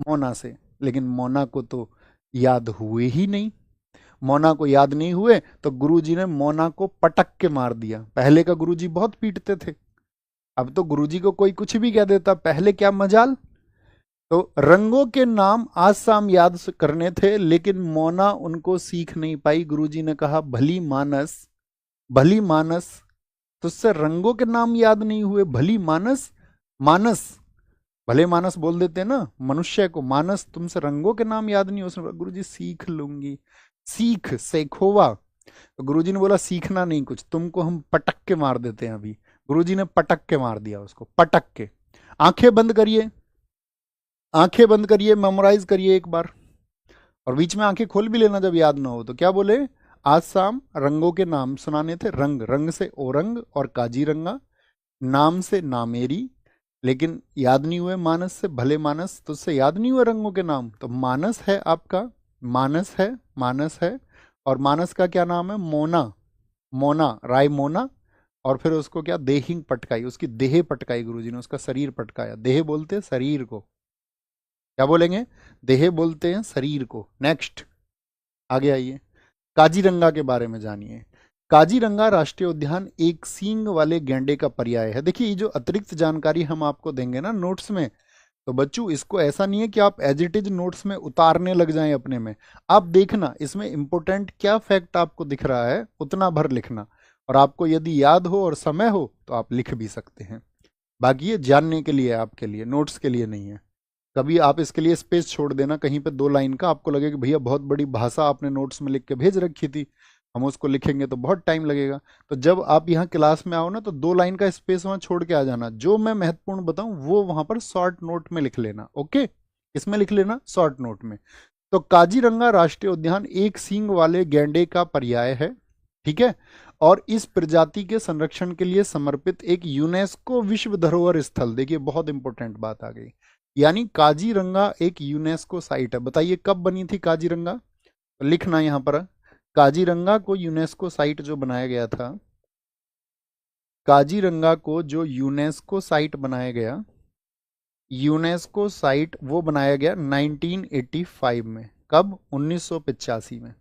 मोना से। लेकिन मोना को तो याद हुए ही नहीं। मोना को याद नहीं हुए तो गुरुजी ने मोना को पटक के मार दिया। पहले का गुरुजी बहुत पीटते थे, अब तो गुरुजी को कोई कुछ भी कह देता, पहले क्या मजाल। तो रंगों के नाम आज शाम याद करने थे, लेकिन मोना उनको सीख नहीं पाई। गुरुजी ने कहा भली मानस, भली मानस, तुझसे रंगों के नाम याद नहीं हुए, भली मानस, मानस, भले मानस बोल देते ना मनुष्य को, मानस तुमसे रंगों के नाम याद नहीं। उसने बोला गुरुजी सीख लूंगी, सीख सेखोवा। तो गुरुजी ने बोला सीखना नहीं कुछ, तुमको हम पटक के मार देते हैं अभी। गुरुजी ने पटक के मार दिया उसको, पटक के। आंखें बंद करिए, आंखें बंद करिए, मेमोराइज करिए एक बार, और बीच में आंखें खोल भी लेना जब याद ना हो तो। क्या बोले, आज शाम रंगों के नाम सुनाने थे। रंग, रंग से ओरंग और काजीरंगा, नाम से नामेरी, लेकिन याद नहीं हुए मानस से, भले मानस तुझसे याद नहीं हुए रंगों के नाम। तो मानस है आपका, मानस है, मानस है। और मानस का क्या नाम है, मोना, मोना, राय मोना। और फिर उसको क्या, देहिंग पटकाई, उसकी देह पटकाई गुरुजी ने, उसका शरीर पटकाया। देह बोलते हैं शरीर को, क्या बोलेंगे, देह बोलते हैं शरीर को। नेक्स्ट आगे आइए, काजीरंगा के बारे में जानिए। काजीरंगा राष्ट्रीय उद्यान एक सींग वाले गैंडे का पर्याय है। देखिए ये जो अतिरिक्त जानकारी हम आपको देंगे ना नोट्स में, तो बच्चों इसको ऐसा नहीं है कि आप एज इट इज नोट्स में उतारने लग जाएं अपने में। आप देखना इसमें इंपॉर्टेंट क्या फैक्ट आपको दिख रहा है उतना भर लिखना, और आपको यदि याद हो और समय हो तो आप लिख भी सकते हैं। बाकी ये जानने के लिए, आपके लिए, नोट्स के लिए नहीं है। कभी आप इसके लिए स्पेस छोड़ देना कहीं पे 2 लाइन का, आपको लगे कि भैया बहुत बड़ी भाषा आपने नोट्स में लिख के भेज रखी थी, हम उसको लिखेंगे तो बहुत टाइम लगेगा। तो जब आप यहाँ क्लास में आओ ना, तो 2 लाइन का स्पेस वहाँ छोड़ के आ जाना। जो मैं महत्वपूर्ण बताऊं वो वहां पर शॉर्ट नोट में लिख लेना। ओके, इसमें लिख लेना शॉर्ट नोट में। तो काजीरंगा राष्ट्रीय उद्यान एक सींग वाले गैंडे का पर्याय है, ठीक है। और इस प्रजाति के संरक्षण के लिए समर्पित एक यूनेस्को विश्व धरोहर स्थल, देखिए बहुत इंपॉर्टेंट बात आ गई, यानी काजीरंगा एक यूनेस्को साइट है। बताइए कब बनी थी काजीरंगा, तो लिखना यहां पर, काजीरंगा को यूनेस्को साइट जो बनाया गया था, काजीरंगा को जो यूनेस्को साइट बनाया गया, यूनेस्को साइट वो बनाया गया 1985 में। कब, 1985 में।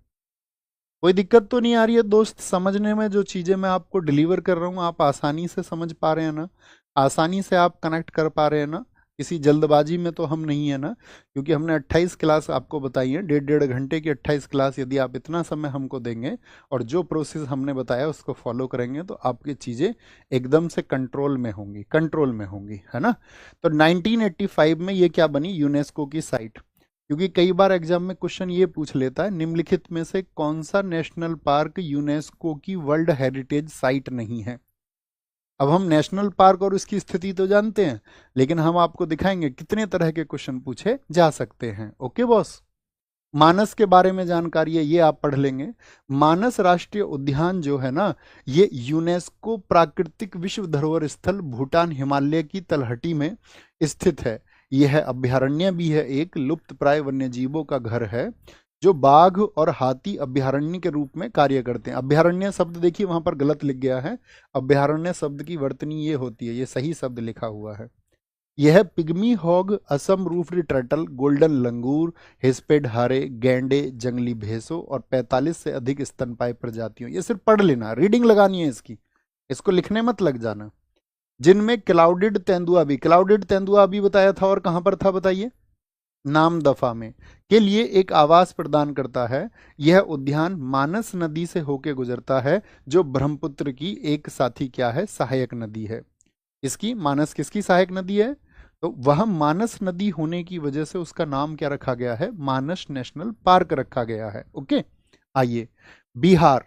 कोई दिक्कत तो नहीं आ रही है दोस्त समझने में, जो चीजें मैं आपको डिलीवर कर रहा हूँ आप आसानी से समझ पा रहे हैं ना, आसानी से आप कनेक्ट कर पा रहे हैं ना, किसी जल्दबाजी में तो हम नहीं है ना। क्योंकि हमने 28 क्लास आपको बताई है, 1.5 घंटे की 28 क्लास, यदि आप इतना समय हमको देंगे और जो प्रोसेस हमने बताया उसको फॉलो करेंगे तो आपकी चीज़ें एकदम से कंट्रोल में होंगी, कंट्रोल में होंगी, है ना। तो 1985 में ये क्या बनी, यूनेस्को की साइट। क्योंकि कई बार एग्जाम में क्वेश्चन ये पूछ लेता है निम्नलिखित में से कौन सा नेशनल पार्क यूनेस्को की वर्ल्ड हेरिटेज साइट नहीं है। अब हम नेशनल पार्क और उसकी स्थिति तो जानते हैं, लेकिन हम आपको दिखाएंगे कितने तरह के क्वेश्चन पूछे जा सकते हैं। Okay boss. मानस के बारे में जानकारी है, ये आप पढ़ लेंगे। मानस राष्ट्रीय उद्यान जो है ना, ये यूनेस्को प्राकृतिक विश्व धरोहर स्थल भूटान हिमालय की तलहटी में स्थित है। यह अभ्यारण्य भी है, एक लुप्त प्राय वन्यजीवों का घर है जो बाघ और हाथी अभ्यारण्य के रूप में कार्य करते हैं। अभ्यारण्य शब्द देखिए वहां पर गलत लिख गया है, अभ्यारण्य शब्द की वर्तनी ये होती है, ये सही शब्द लिखा हुआ है। यह pygmy hog, Assam roofed turtle, golden langur, hispid hare, गैंडे, जंगली भैंसों और 45 से अधिक स्तनपायी प्रजातियों। ये सिर्फ पढ़ लेना, रीडिंग लगानी है इसकी, इसको लिखने मत लग जाना। जिनमें क्लाउडेड तेंदुआ भी, क्लाउडेड तेंदुआ भी बताया था और कहां पर था बताइए, नामदफा में, के लिए एक आवास प्रदान करता है। यह उद्यान मानस नदी से होकर गुजरता है, जो ब्रह्मपुत्र की एक साथी क्या है, सहायक नदी है। इसकी मानस किसकी सहायक नदी है, तो वह मानस नदी होने की वजह से उसका नाम क्या रखा गया है, मानस नेशनल पार्क रखा गया है। ओके, आइए बिहार,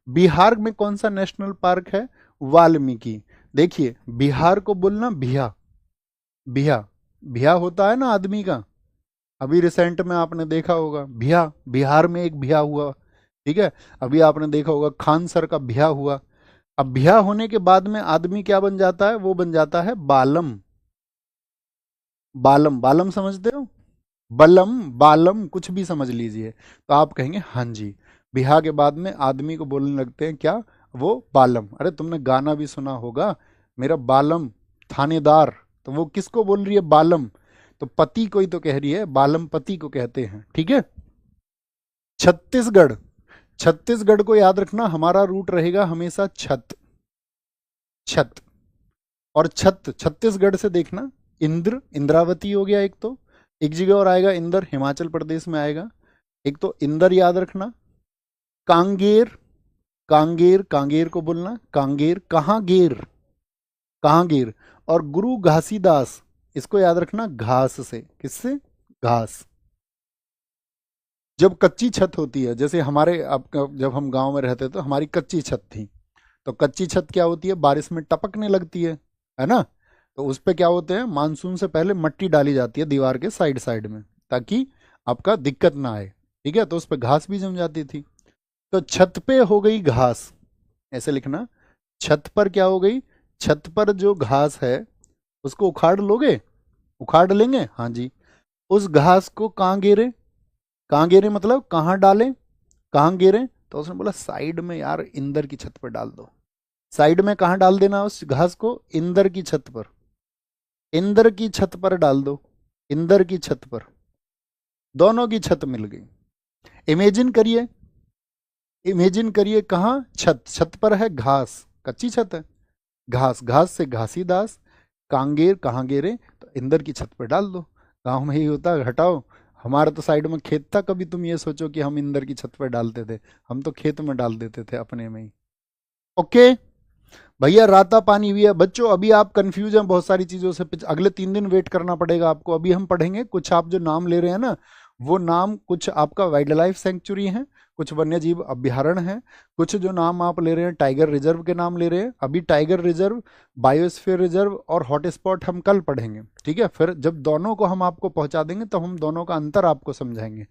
बिहार में कौन सा नेशनल पार्क है, वाल्मीकि। देखिए बिहार को बोलना भिया, भिया, भिया होता है ना आदमी का, अभी रिसेंट में आपने देखा होगा भिया, बिहार में एक भिया हुआ, ठीक है। अभी आपने देखा होगा खान सर का भिया हुआ। अब भिया होने के बाद में आदमी क्या बन जाता है, वो बन जाता है बालम, बालम, बालम समझते हो, बलम बालम कुछ भी समझ लीजिए, तो आप कहेंगे हाँ जी। बिहा के बाद में आदमी को बोलने लगते हैं क्या, वो बालम। अरे तुमने गाना भी सुना होगा, मेरा बालम थानेदार, तो वो किसको बोल रही है, बालम, तो पति को ही तो कह रही है, बालम पति को कहते हैं, ठीक है। छत्तीसगढ़, छत्तीसगढ़ को याद रखना, हमारा रूट रहेगा हमेशा छत, छत, और छत छत्तीसगढ़ से देखना, इंद्र, इंद्रावती हो गया एक तो, एक जगह और आएगा इंदर, हिमाचल प्रदेश में आएगा, एक तो इंदर याद रखना। कांगेर, कांगेर, कांगेर को बोलना कांगेर, कहाँ गेर, कहाँ गेर। और गुरु घासीदास, इसको याद रखना घास से, किससे, घास। जब कच्ची छत होती है, जैसे हमारे आपका जब हम गांव में रहते तो हमारी कच्ची छत थी, तो कच्ची छत क्या होती है, बारिश में टपकने लगती है ना, तो उस पे क्या होते हैं, मानसून से पहले मिट्टी डाली जाती है दीवार के साइड साइड में, ताकि आपका दिक्कत ना आए, ठीक है। तो उस पे घास भी जम जाती थी, तो छत पे हो गई घास, ऐसे लिखना, छत पर क्या हो गई, छत पर जो घास है उसको उखाड़ लोगे, उखाड़ लेंगे, हाँ जी। उस घास को कहाँ गिरे, कहाँ गिरे मतलब कहाँ डालें, कहाँ गिरे, तो उसने बोला साइड में यार, इंदर की छत पर डाल दो। साइड में कहाँ डाल देना उस घास को, इंदर की छत पर, इंदर की छत पर डाल दो, इंदर की छत पर, दोनों की छत मिल गई। इमेजिन करिए, इमेजिन करिए कहाँ, छत, छत पर है घास, कच्ची छत है, घास, घास से घासीदास, कांगेर कहाँ गेरे, तो इंदर की छत पर डाल दो। गांव में ही होता है, हटाओ, हमारे तो साइड में खेत था, कभी तुम ये सोचो कि हम इंदर की छत पर डालते थे, हम तो खेत में डाल देते थे अपने में ही। ओके भैया, राता पानी भी है बच्चों, अभी आप कंफ्यूज हैं बहुत सारी चीजों से, अगले 3 दिन वेट करना पड़ेगा आपको। अभी हम पढ़ेंगे कुछ, आप जो नाम ले रहे हैं ना, वो नाम कुछ आपका वाइल्ड लाइफ सेंचुरी है, कुछ वन्य जीव अभ्यारण्य है, कुछ जो नाम आप ले रहे हैं टाइगर रिजर्व के नाम ले रहे हैं। अभी टाइगर रिजर्व, बायोस्फीयर रिजर्व और हॉटस्पॉट हम कल पढ़ेंगे, ठीक है। फिर जब दोनों को हम आपको पहुंचा देंगे तो हम दोनों का अंतर आपको समझाएंगे।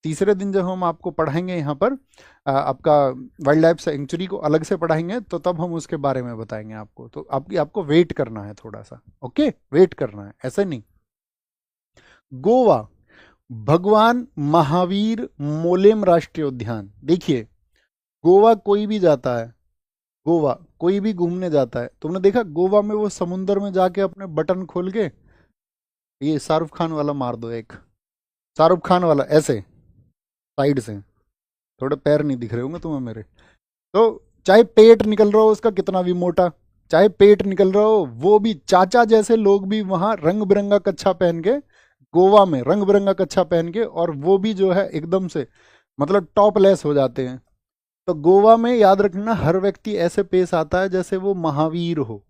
तीसरे दिन जब हम आपको पढ़ाएंगे यहाँ पर आपका वाइल्ड लाइफ सेंचुरी को अलग से पढ़ाएंगे, तो तब हम उसके बारे में बताएंगे आपको, तो आपको वेट करना है थोड़ा सा, ओके, वेट करना है, ऐसे नहीं। गोवा, भगवान महावीर मोलेम राष्ट्रीय उद्यान। देखिए गोवा कोई भी जाता है, गोवा कोई भी घूमने जाता है, तुमने देखा गोवा में वो समुंदर में जाके अपने बटन खोल के, ये शाहरुख खान वाला मार दो एक, शाहरुख खान वाला ऐसे साइड से, थोड़े पैर नहीं दिख रहे होंगे तुम्हें मेरे, तो चाहे पेट निकल रहा हो उसका कितना भी मोटा, चाहे पेट निकल रहा हो, वो भी चाचा जैसे लोग भी वहां रंग बिरंगा कच्छा पहन के, गोवा में रंग बिरंगा कच्छा पहन के, और वो भी जो है एकदम से मतलब टॉपलेस हो जाते हैं। तो गोवा में याद रखना, हर व्यक्ति ऐसे पेश आता है जैसे वो महावीर हो,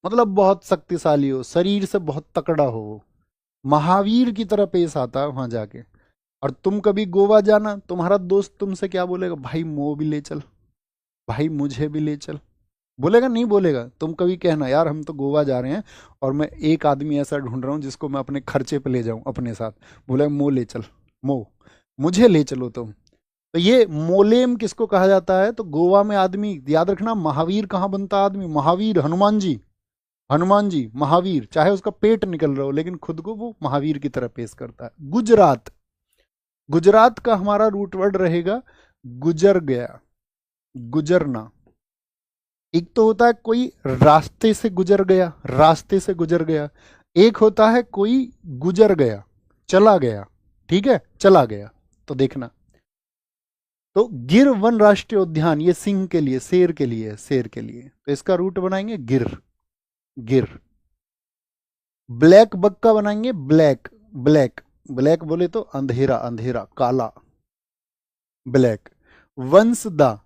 मतलब बहुत शक्तिशाली हो, शरीर से बहुत तकड़ा हो, वो महावीर की तरह पेश आता है वहां जाके। और तुम कभी गोवा जाना, तुम्हारा दोस्त तुमसे क्या बोलेगा, भाई मो भी ले चल, भाई मुझे भी ले चल, बोलेगा नहीं बोलेगा, तुम कभी कहना यार हम तो गोवा जा रहे हैं और मैं एक आदमी ऐसा ढूंढ रहा हूँ जिसको मैं अपने खर्चे पे ले जाऊं अपने साथ, बोले मो ले चल, मो मुझे ले चलो तुम। तो ये मोलेम किसको कहा जाता है, तो गोवा में आदमी, याद रखना महावीर कहाँ बनता है आदमी, महावीर हनुमान जी, हनुमान जी महावीर, चाहे उसका पेट निकल रहा हो लेकिन खुद को वो महावीर की तरह पेश करता है। गुजरात, गुजरात का हमारा रूट वर्ड रहेगा गुजर गया, गुजरना। एक तो होता है कोई रास्ते से गुजर गया, रास्ते से गुजर गया, एक होता है कोई गुजर गया, चला गया, ठीक है, चला गया। तो देखना, तो गिर वन राष्ट्रीय उद्यान, ये सिंह के लिए, शेर के लिए, शेर के लिए, तो इसका रूट बनाएंगे गिर, गिर। ब्लैक बक का बनाएंगे ब्लैक, ब्लैक, ब्लैक बोले तो अंधेरा, अंधेरा, काला, ब्लैक। वंश दा,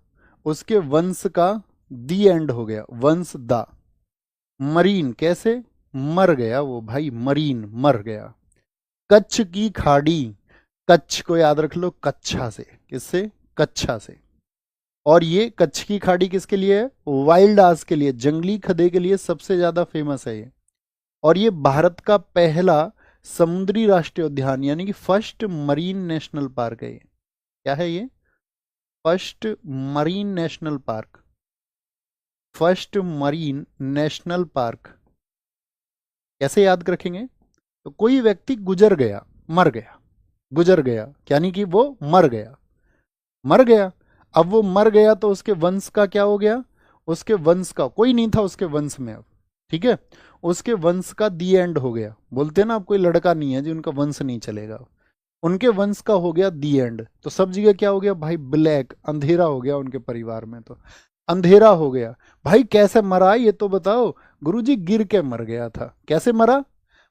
उसके वंश का दी एंड हो गया, वंश दा। मरीन, कैसे, मर गया वो भाई, मरीन, मर गया। कच्छ की खाड़ी, कच्छ को याद रख लो कच्छा से, किससे, कच्छा से। और ये कच्छ की खाड़ी किसके लिए है, वाइल्ड आस के लिए, जंगली खदे के लिए सबसे ज्यादा फेमस है ये। और ये भारत का पहला समुद्री राष्ट्रीय उद्यान यानी कि फर्स्ट मरीन नेशनल पार्क है ये। क्या है ये, first marine national park, first marine national park. कैसे याद रखेंगे, तो कोई व्यक्ति गुजर गया, मर गया, गुजर गया यानी कि वो मर गया, मर गया। अब वो मर गया तो उसके वंश का क्या हो गया, उसके वंश का कोई नहीं था उसके वंश में अब, ठीक है, उसके वंश का दी एंड हो गया। बोलते हैं ना, अब कोई लड़का नहीं है जो उनका वंश नहीं चलेगा, उनके वंश का हो गया दी एंड। तो सब जगह क्या हो गया भाई, ब्लैक, अंधेरा हो गया उनके परिवार में, तो अंधेरा हो गया। भाई कैसे मरा ये तो बताओ। गुरुजी गिर के मर गया था। कैसे मरा,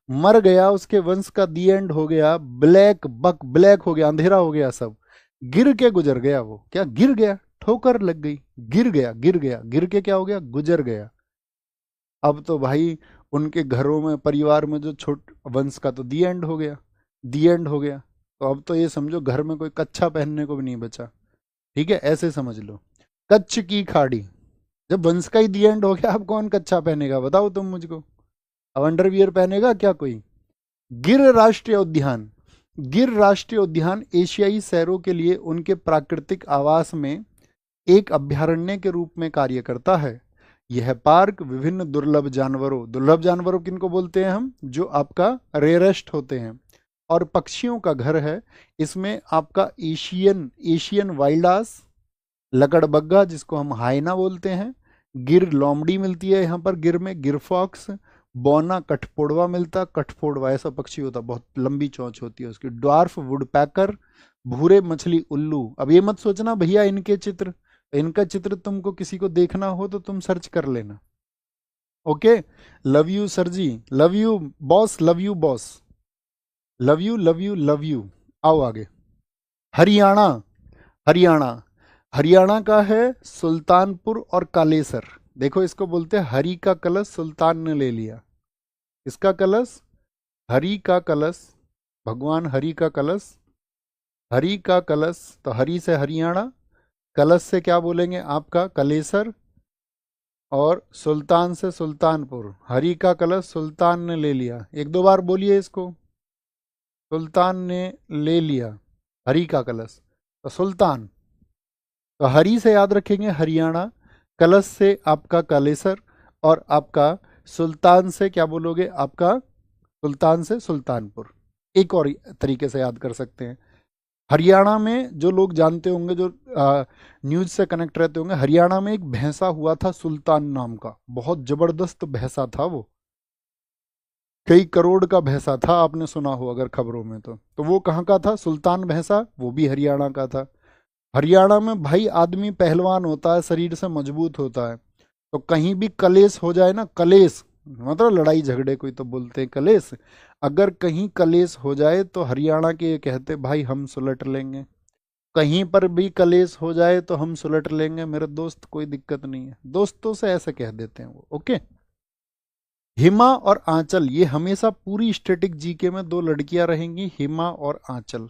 मर गया, उसके वंश का दी एंड हो गया, ब्लैक बक, ब्लैक हो गया, अंधेरा हो गया सब, गिर के गुजर गया वो। क्या, गिर गया, ठोकर लग गई, गिर गया, गिर गया, गिर के क्या हो गया, गुजर गया। अब तो भाई उनके घरों में, परिवार में जो छोट वंश का तो दी एंड हो गया, दी एंड हो गया। तो अब तो ये समझो घर में कोई कच्छा पहनने को भी नहीं बचा, ठीक है, ऐसे समझ लो। कच्छ की खाड़ी, जब वंश का ही दी एंड हो गया, अब कौन कच्छा पहनेगा बताओ तुम मुझको, अब अंडरवियर पहनेगा क्या कोई। गिर राष्ट्रीय उद्यान, गिर राष्ट्रीय उद्यान एशियाई शेरों के लिए उनके प्राकृतिक आवास में एक अभ्यारण्य के रूप में कार्य करता है। यह पार्क विभिन्न दुर्लभ जानवरों किनको बोलते हैं हम, जो आपका रेयरेस्ट होते हैं, और पक्षियों का घर है। इसमें आपका एशियन एशियन वाइल्डास, लकड़बग्गा जिसको हम हाइना बोलते हैं, गिर लोमड़ी मिलती है यहाँ पर, गिर में गिर फॉक्स, बौना कठफोड़वा मिलता, कठफोड़वा ऐसा पक्षी होता, बहुत लंबी चोंच होती है उसकी, ड्वार्फ वुडपैकर, भूरे मछली उल्लू। अब ये मत सोचना भैया इनके चित्र, इनका चित्र तुमको किसी को देखना हो तो तुम सर्च कर लेना, okay. Love you sir ji, love you boss, love you boss, love you love you love you. आओ आगे। हरियाणा, हरियाणा, हरियाणा का है सुल्तानपुर और कालेसर। देखो इसको बोलते हैं हरि का कलश सुल्तान ने ले लिया। इसका कलश, हरि का कलश, भगवान हरि का कलश, हरि का कलश, तो हरि से हरियाणा, कलश से क्या बोलेंगे आपका कलेसर, और सुल्तान से सुल्तानपुर। हरि का कलश सुल्तान ने ले लिया, एक दो बार बोलिए इसको, सुल्तान ने ले लिया हरि का कलश, तो सुल्तान। तो हरि से याद रखेंगे हरियाणा, कलश से आपका कालेसर, और आपका सुल्तान से क्या बोलोगे आपका, सुल्तान से सुल्तानपुर। एक और तरीके से याद कर सकते हैं। हरियाणा में जो लोग जानते होंगे, जो न्यूज से कनेक्ट रहते होंगे, हरियाणा में एक भैंसा हुआ था सुल्तान नाम का, बहुत जबरदस्त भैंसा था वो, कई करोड़ का भैंसा था, आपने सुना हो अगर खबरों में तो वो कहाँ का था, सुल्तान भैंसा, वो भी हरियाणा का था। हरियाणा में भाई आदमी पहलवान होता है, शरीर से मजबूत होता है, तो कहीं भी कलेश हो जाए ना, कलेश मतलब लड़ाई झगड़े कोई तो बोलते हैं कलेश, अगर कहीं कलेश हो जाए तो हरियाणा के ये कहते भाई हम सुलट लेंगे, कहीं पर भी कलेश हो जाए तो हम सुलट लेंगे मेरे दोस्त, कोई दिक्कत नहीं है, दोस्तों से ऐसे कह देते हैं वो, ओके। हिमा और आंचल, ये हमेशा पूरी स्टैटिक जीके में दो लड़कियां रहेंगी, हिमा और आंचल,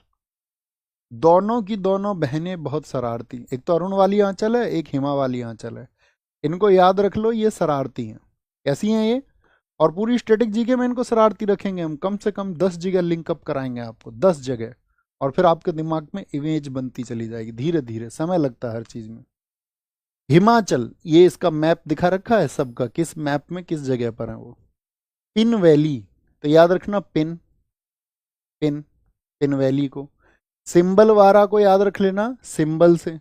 दोनों की दोनों बहनें बहुत शरारती, एक तो अरुण वाली आंचल है, एक हिमा वाली आंचल है, इनको याद रख लो, ये शरारती हैं। कैसी हैं ये, और पूरी स्टैटिक जीके में इनको शरारती रखेंगे हम, कम से कम 10 जगह लिंकअप कराएंगे आपको, 10 जगह, और फिर आपके दिमाग में इमेज बनती चली जाएगी, धीरे धीरे, समय लगता है हर चीज में। हिमाचल, ये इसका मैप दिखा रखा है सबका, किस मैप में किस जगह पर है वो। पिन वैली, तो याद रखना पिन, पिन, पिन वैली को। सिंबल वारा को याद रख लेना, सिंबल से,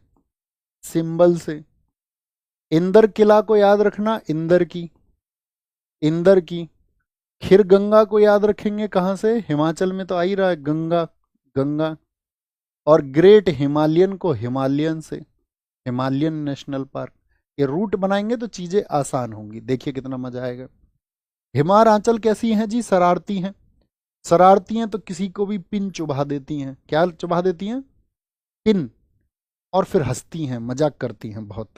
सिंबल से। इंदर किला को याद रखना, इंदर की, इंदर की। फिर गंगा को याद रखेंगे कहाँ से, हिमाचल में तो आ ही रहा है गंगा, गंगा। और ग्रेट हिमालयन को हिमालयन से, हिमालयन नेशनल पार्क। ये रूट बनाएंगे तो चीजें आसान होंगी, देखिए कितना मजा आएगा। हिमाचल कैसी हैं जी, शरारती हैं। शरारती हैं तो किसी को भी पिन चुभा देती हैं, क्या चुभा देती हैं, पिन। और फिर हंसती हैं, मजाक करती हैं बहुत।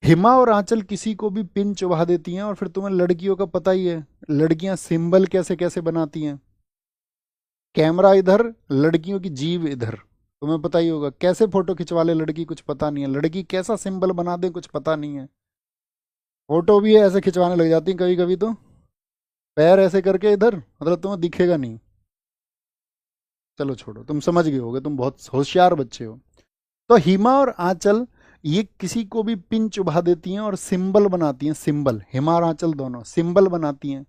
हिमा और आंचल किसी को भी पिन चुभा देती हैं। और फिर तुम्हें लड़कियों का पता ही है, लड़कियां सिंबल कैसे कैसे बनाती हैं। कैमरा इधर, लड़कियों की जीव इधर। तुम्हें पता ही होगा कैसे फोटो खिंचवा ले लड़की, कुछ पता नहीं है। लड़की कैसा सिंबल बना दे, कुछ पता नहीं है। फोटो भी ऐसे खिंचवाने लग जाती हैं कभी कभी तो, पैर ऐसे करके इधर, मतलब तुम्हें दिखेगा नहीं। चलो छोड़ो, तुम समझ गए होगे, तुम बहुत होशियार बच्चे हो। तो हिमा और आंचल ये किसी को भी पिन चुभा देती हैं और सिंबल बनाती हैं, सिंबल। हिमा और आंचल दोनों सिंबल बनाती हैं।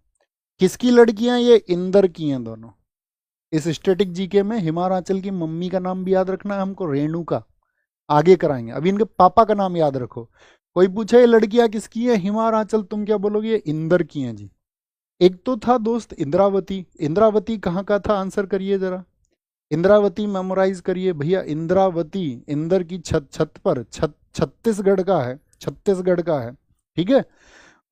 किसकी लड़कियां, ये इंदर की हैं दोनों। इस स्टैटिक जीके में हिमा और आंचल की मम्मी का नाम भी याद रखना है हमको, रेणुका। आगे कराएंगे, अभी इनके पापा का नाम याद रखो। कोई पूछे ये लड़कियां किसकी है, हिमा और आंचल, तुम क्या बोलोगे, ये इंदर की हैं जी। एक तो था दोस्त इंद्रावती, इंद्रावती कहाँ का था, आंसर करिए जरा। इंद्रावती मेमोराइज करिए भैया। इंद्रावती इंदर की छत, छत पर, छत्तीसगढ़ का है, छत्तीसगढ़ का है, ठीक है।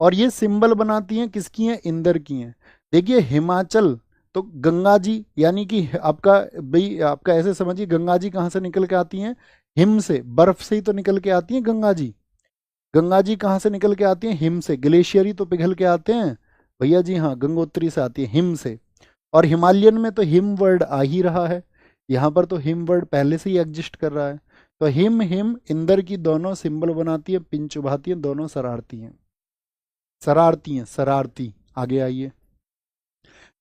और ये सिंबल बनाती हैं, किसकी हैं, इंदर की हैं। देखिए हिमाचल तो गंगा जी, यानी कि आपका भाई, आपका ऐसे समझिए, गंगा जी कहाँ से निकल के आती हैं, हिम से, बर्फ से ही तो निकल के आती हैं गंगा जी। गंगा जी कहाँ से निकल के आती हैं, हिम से। ग्लेशियर ही तो पिघल के आते हैं भैया जी, हाँ गंगोत्री से आती है, हिम से। और हिमालयन में तो हिम वर्ड आ ही रहा है, यहाँ पर तो हिम वर्ड पहले से ही एग्जिस्ट कर रहा है। तो हिम हिम इंदर की दोनों सिंबल बनाती है, पिन चुभाती है, दोनों शरारती हैं, शरारती हैं, शरारती। आगे आइए।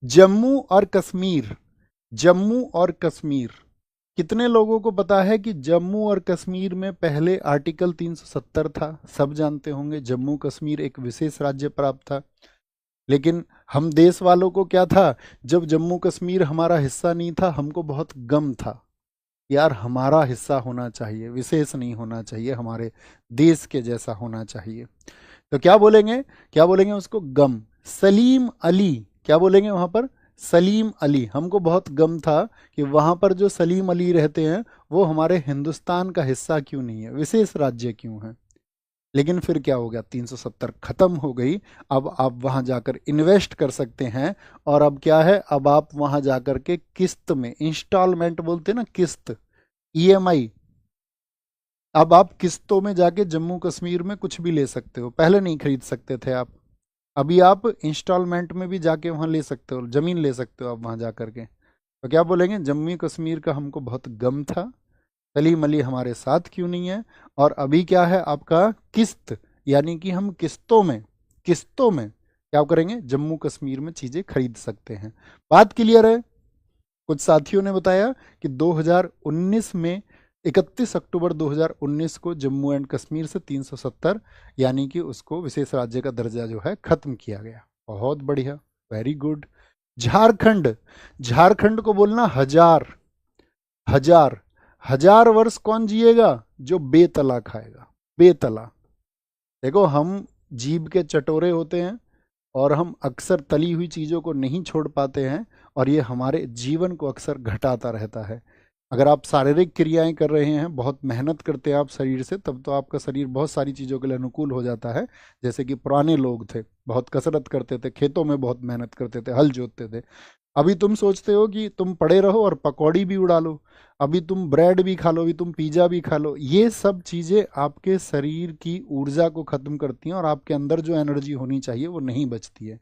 जम्मू और कश्मीर, जम्मू और कश्मीर, कितने लोगों को पता है कि जम्मू और कश्मीर में पहले आर्टिकल 370 था। सब जानते होंगे, जम्मू कश्मीर एक विशेष राज्य प्राप्त था। लेकिन हम देश वालों को क्या था, जब जम्मू कश्मीर हमारा हिस्सा नहीं था, हमको बहुत गम था, यार हमारा हिस्सा होना चाहिए, विशेष नहीं होना चाहिए, हमारे देश के जैसा होना चाहिए। तो क्या बोलेंगे, क्या बोलेंगे उसको, गम। सलीम अली, क्या बोलेंगे वहां पर, सलीम अली। हमको बहुत गम था कि वहां पर जो सलीम अली रहते हैं वो हमारे हिंदुस्तान का हिस्सा क्यों नहीं है, विशेष राज्य क्यों है। लेकिन फिर क्या हो गया, 370 खत्म हो गई। अब आप वहां जाकर इन्वेस्ट कर सकते हैं। और अब क्या है, अब आप वहां जाकर के किस्त में, इंस्टॉलमेंट बोलते हैं ना, किस्त, ईएमआई। अब आप किस्तों में जाके जम्मू कश्मीर में कुछ भी ले सकते हो, पहले नहीं खरीद सकते थे आप। अभी आप इंस्टॉलमेंट में भी जाके वहां ले सकते हो, जमीन ले सकते हो आप वहां जाकर के। तो क्या बोलेंगे, जम्मू कश्मीर का हमको बहुत गम था, सलीम अली हमारे साथ क्यों नहीं है। और अभी क्या है आपका, किस्त, यानी कि हम किस्तों में, किस्तों में क्या करेंगे, जम्मू कश्मीर में चीजें खरीद सकते हैं। बात क्लियर है। कुछ साथियों ने बताया कि 2019 में, 31 अक्टूबर 2019 को जम्मू एंड कश्मीर से 370 यानी कि उसको विशेष राज्य का दर्जा जो है खत्म किया गया। बहुत बढ़िया, वेरी गुड। झारखंड, झारखंड को बोलना हजार, हजार। हजार वर्ष कौन जिएगा, जो बेतला खाएगा, बेतला। देखो हम जीभ के चटोरे होते हैं और हम अक्सर तली हुई चीज़ों को नहीं छोड़ पाते हैं, और ये हमारे जीवन को अक्सर घटाता रहता है। अगर आप शारीरिक क्रियाएं कर रहे हैं, बहुत मेहनत करते हैं आप शरीर से, तब तो आपका शरीर बहुत सारी चीज़ों के लिए अनुकूल हो जाता है। जैसे कि पुराने लोग थे, बहुत कसरत करते थे, खेतों में बहुत मेहनत करते थे, हल जोतते थे। अभी तुम सोचते हो कि तुम पड़े रहो और पकौड़ी भी उड़ा लो, अभी तुम ब्रेड भी खा लो, अभी तुम पिज़्ज़ा भी खा लो। ये सब चीज़ें आपके शरीर की ऊर्जा को ख़त्म करती हैं, और आपके अंदर जो एनर्जी होनी चाहिए वो नहीं बचती है।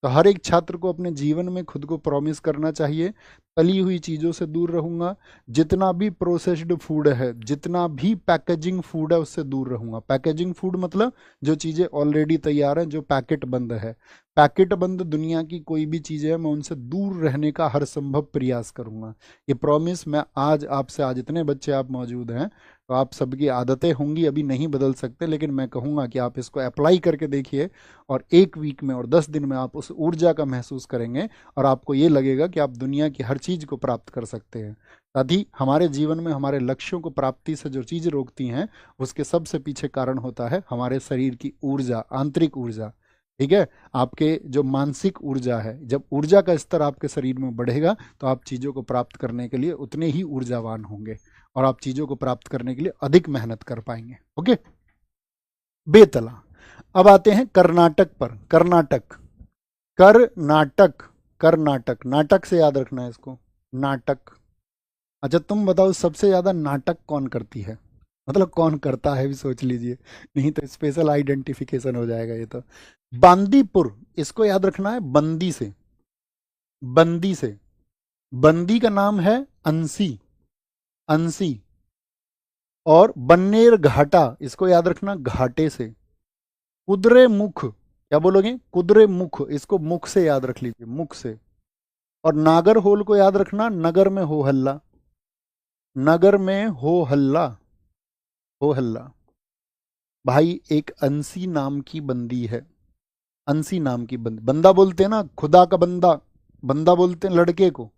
तो हर एक छात्र को अपने जीवन में खुद को प्रॉमिस करना चाहिए, तली हुई चीज़ों से दूर रहूंगा, जितना भी प्रोसेस्ड फूड है, जितना भी पैकेजिंग फूड है उससे दूर रहूंगा। पैकेजिंग फूड मतलब जो चीज़ें ऑलरेडी तैयार हैं, जो पैकेट बंद है, पैकेट बंद दुनिया की कोई भी चीज़ें हैं, मैं उनसे दूर रहने का हर संभव प्रयास करूंगा। ये प्रॉमिस मैं आज आपसे, आज इतने बच्चे आप मौजूद हैं, तो आप सबकी आदतें होंगी, अभी नहीं बदल सकते, लेकिन मैं कहूँगा कि आप इसको अप्लाई करके देखिए, और 1 वीक में और 10 दिन में आप उस ऊर्जा का महसूस करेंगे, और आपको ये लगेगा कि आप दुनिया की हर चीज़ को प्राप्त कर सकते हैं। साथ ही हमारे जीवन में हमारे लक्ष्यों को प्राप्ति से जो चीज़ रोकती हैं, उसके सबसे पीछे कारण होता है हमारे शरीर की ऊर्जा, आंतरिक ऊर्जा। ठीक है। आपके जो मानसिक ऊर्जा है, जब ऊर्जा का स्तर आपके शरीर में बढ़ेगा तो आप चीज़ों को प्राप्त करने के लिए उतने ही ऊर्जावान होंगे और आप चीज़ों को प्राप्त करने के लिए अधिक मेहनत कर पाएंगे। ओके। बेतला। अब आते हैं कर्नाटक पर। कर्नाटक, कर्नाटक, कर्नाटक, नाटक से याद रखना है इसको, नाटक। अच्छा तुम बताओ सबसे ज्यादा नाटक कौन करती है, मतलब कौन करता है भी सोच लीजिए, नहीं तो स्पेशल आइडेंटिफिकेशन हो जाएगा ये तो। बांदीपुर, इसको याद रखना है, बंदी से, बंदी से। बंदी का नाम है अंसी, अंसी। और बन्नेर घाटा, इसको याद रखना, घाटे से। कुदरे मुख, क्या बोलोगे, कुदरे मुख, इसको मुख से याद रख लीजिए, मुख से। और नागर होल को याद रखना, नगर में हो हल्ला, नगर में हो हल्ला, हो हल्ला। भाई एक अंसी नाम की बंदी है, अंसी नाम की बंदी, बंदा बोलते हैं ना खुदा का बंदा, बंदा बोलते हैं लड़के को,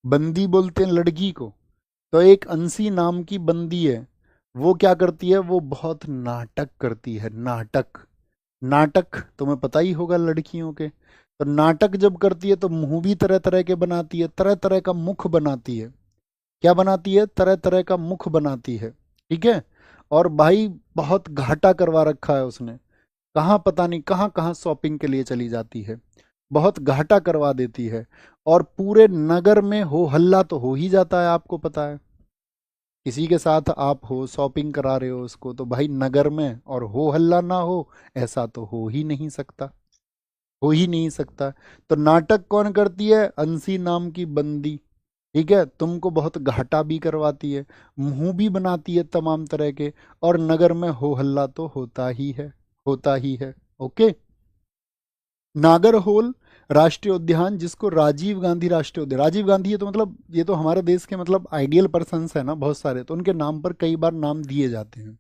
बंदी बोलते हैं लड़की को। तो एक अंसी नाम की बंदी है, वो क्या करती है, वो बहुत नाटक करती है, नाटक। नाटक तुम्हें पता ही होगा लड़कियों के, तो नाटक जब करती है तो मुंह भी तरह तरह के बनाती है, तरह तरह का मुख बनाती है। क्या बनाती है, तरह तरह का मुख बनाती है। ठीक है। और भाई बहुत घाटा करवा रखा है उसने, कहाँ पता नहीं कहाँ कहाँ शॉपिंग के लिए चली जाती है, बहुत घाटा करवा देती है। और पूरे नगर में हो हल्ला तो हो ही जाता है, आपको पता है। किसी के साथ आप हो, शॉपिंग करा रहे हो उसको, तो भाई नगर में और हो हल्ला ना हो, ऐसा तो हो ही नहीं सकता, हो ही नहीं सकता। तो नाटक कौन करती है, अंसी नाम की बंदी। ठीक है। तुमको बहुत घाटा भी करवाती है, मुंह भी बनाती है तमाम तरह के, और नगर में हो हल्ला तो होता ही है, होता ही है। ओके। नागरहोल राष्ट्रीय उद्यान, जिसको राजीव गांधी राष्ट्रीय उद्यान, राजीव गांधी है तो मतलब ये तो हमारे देश के मतलब आइडियल पर्सन्स है ना बहुत सारे, तो उनके नाम पर कई बार नाम दिए जाते हैं।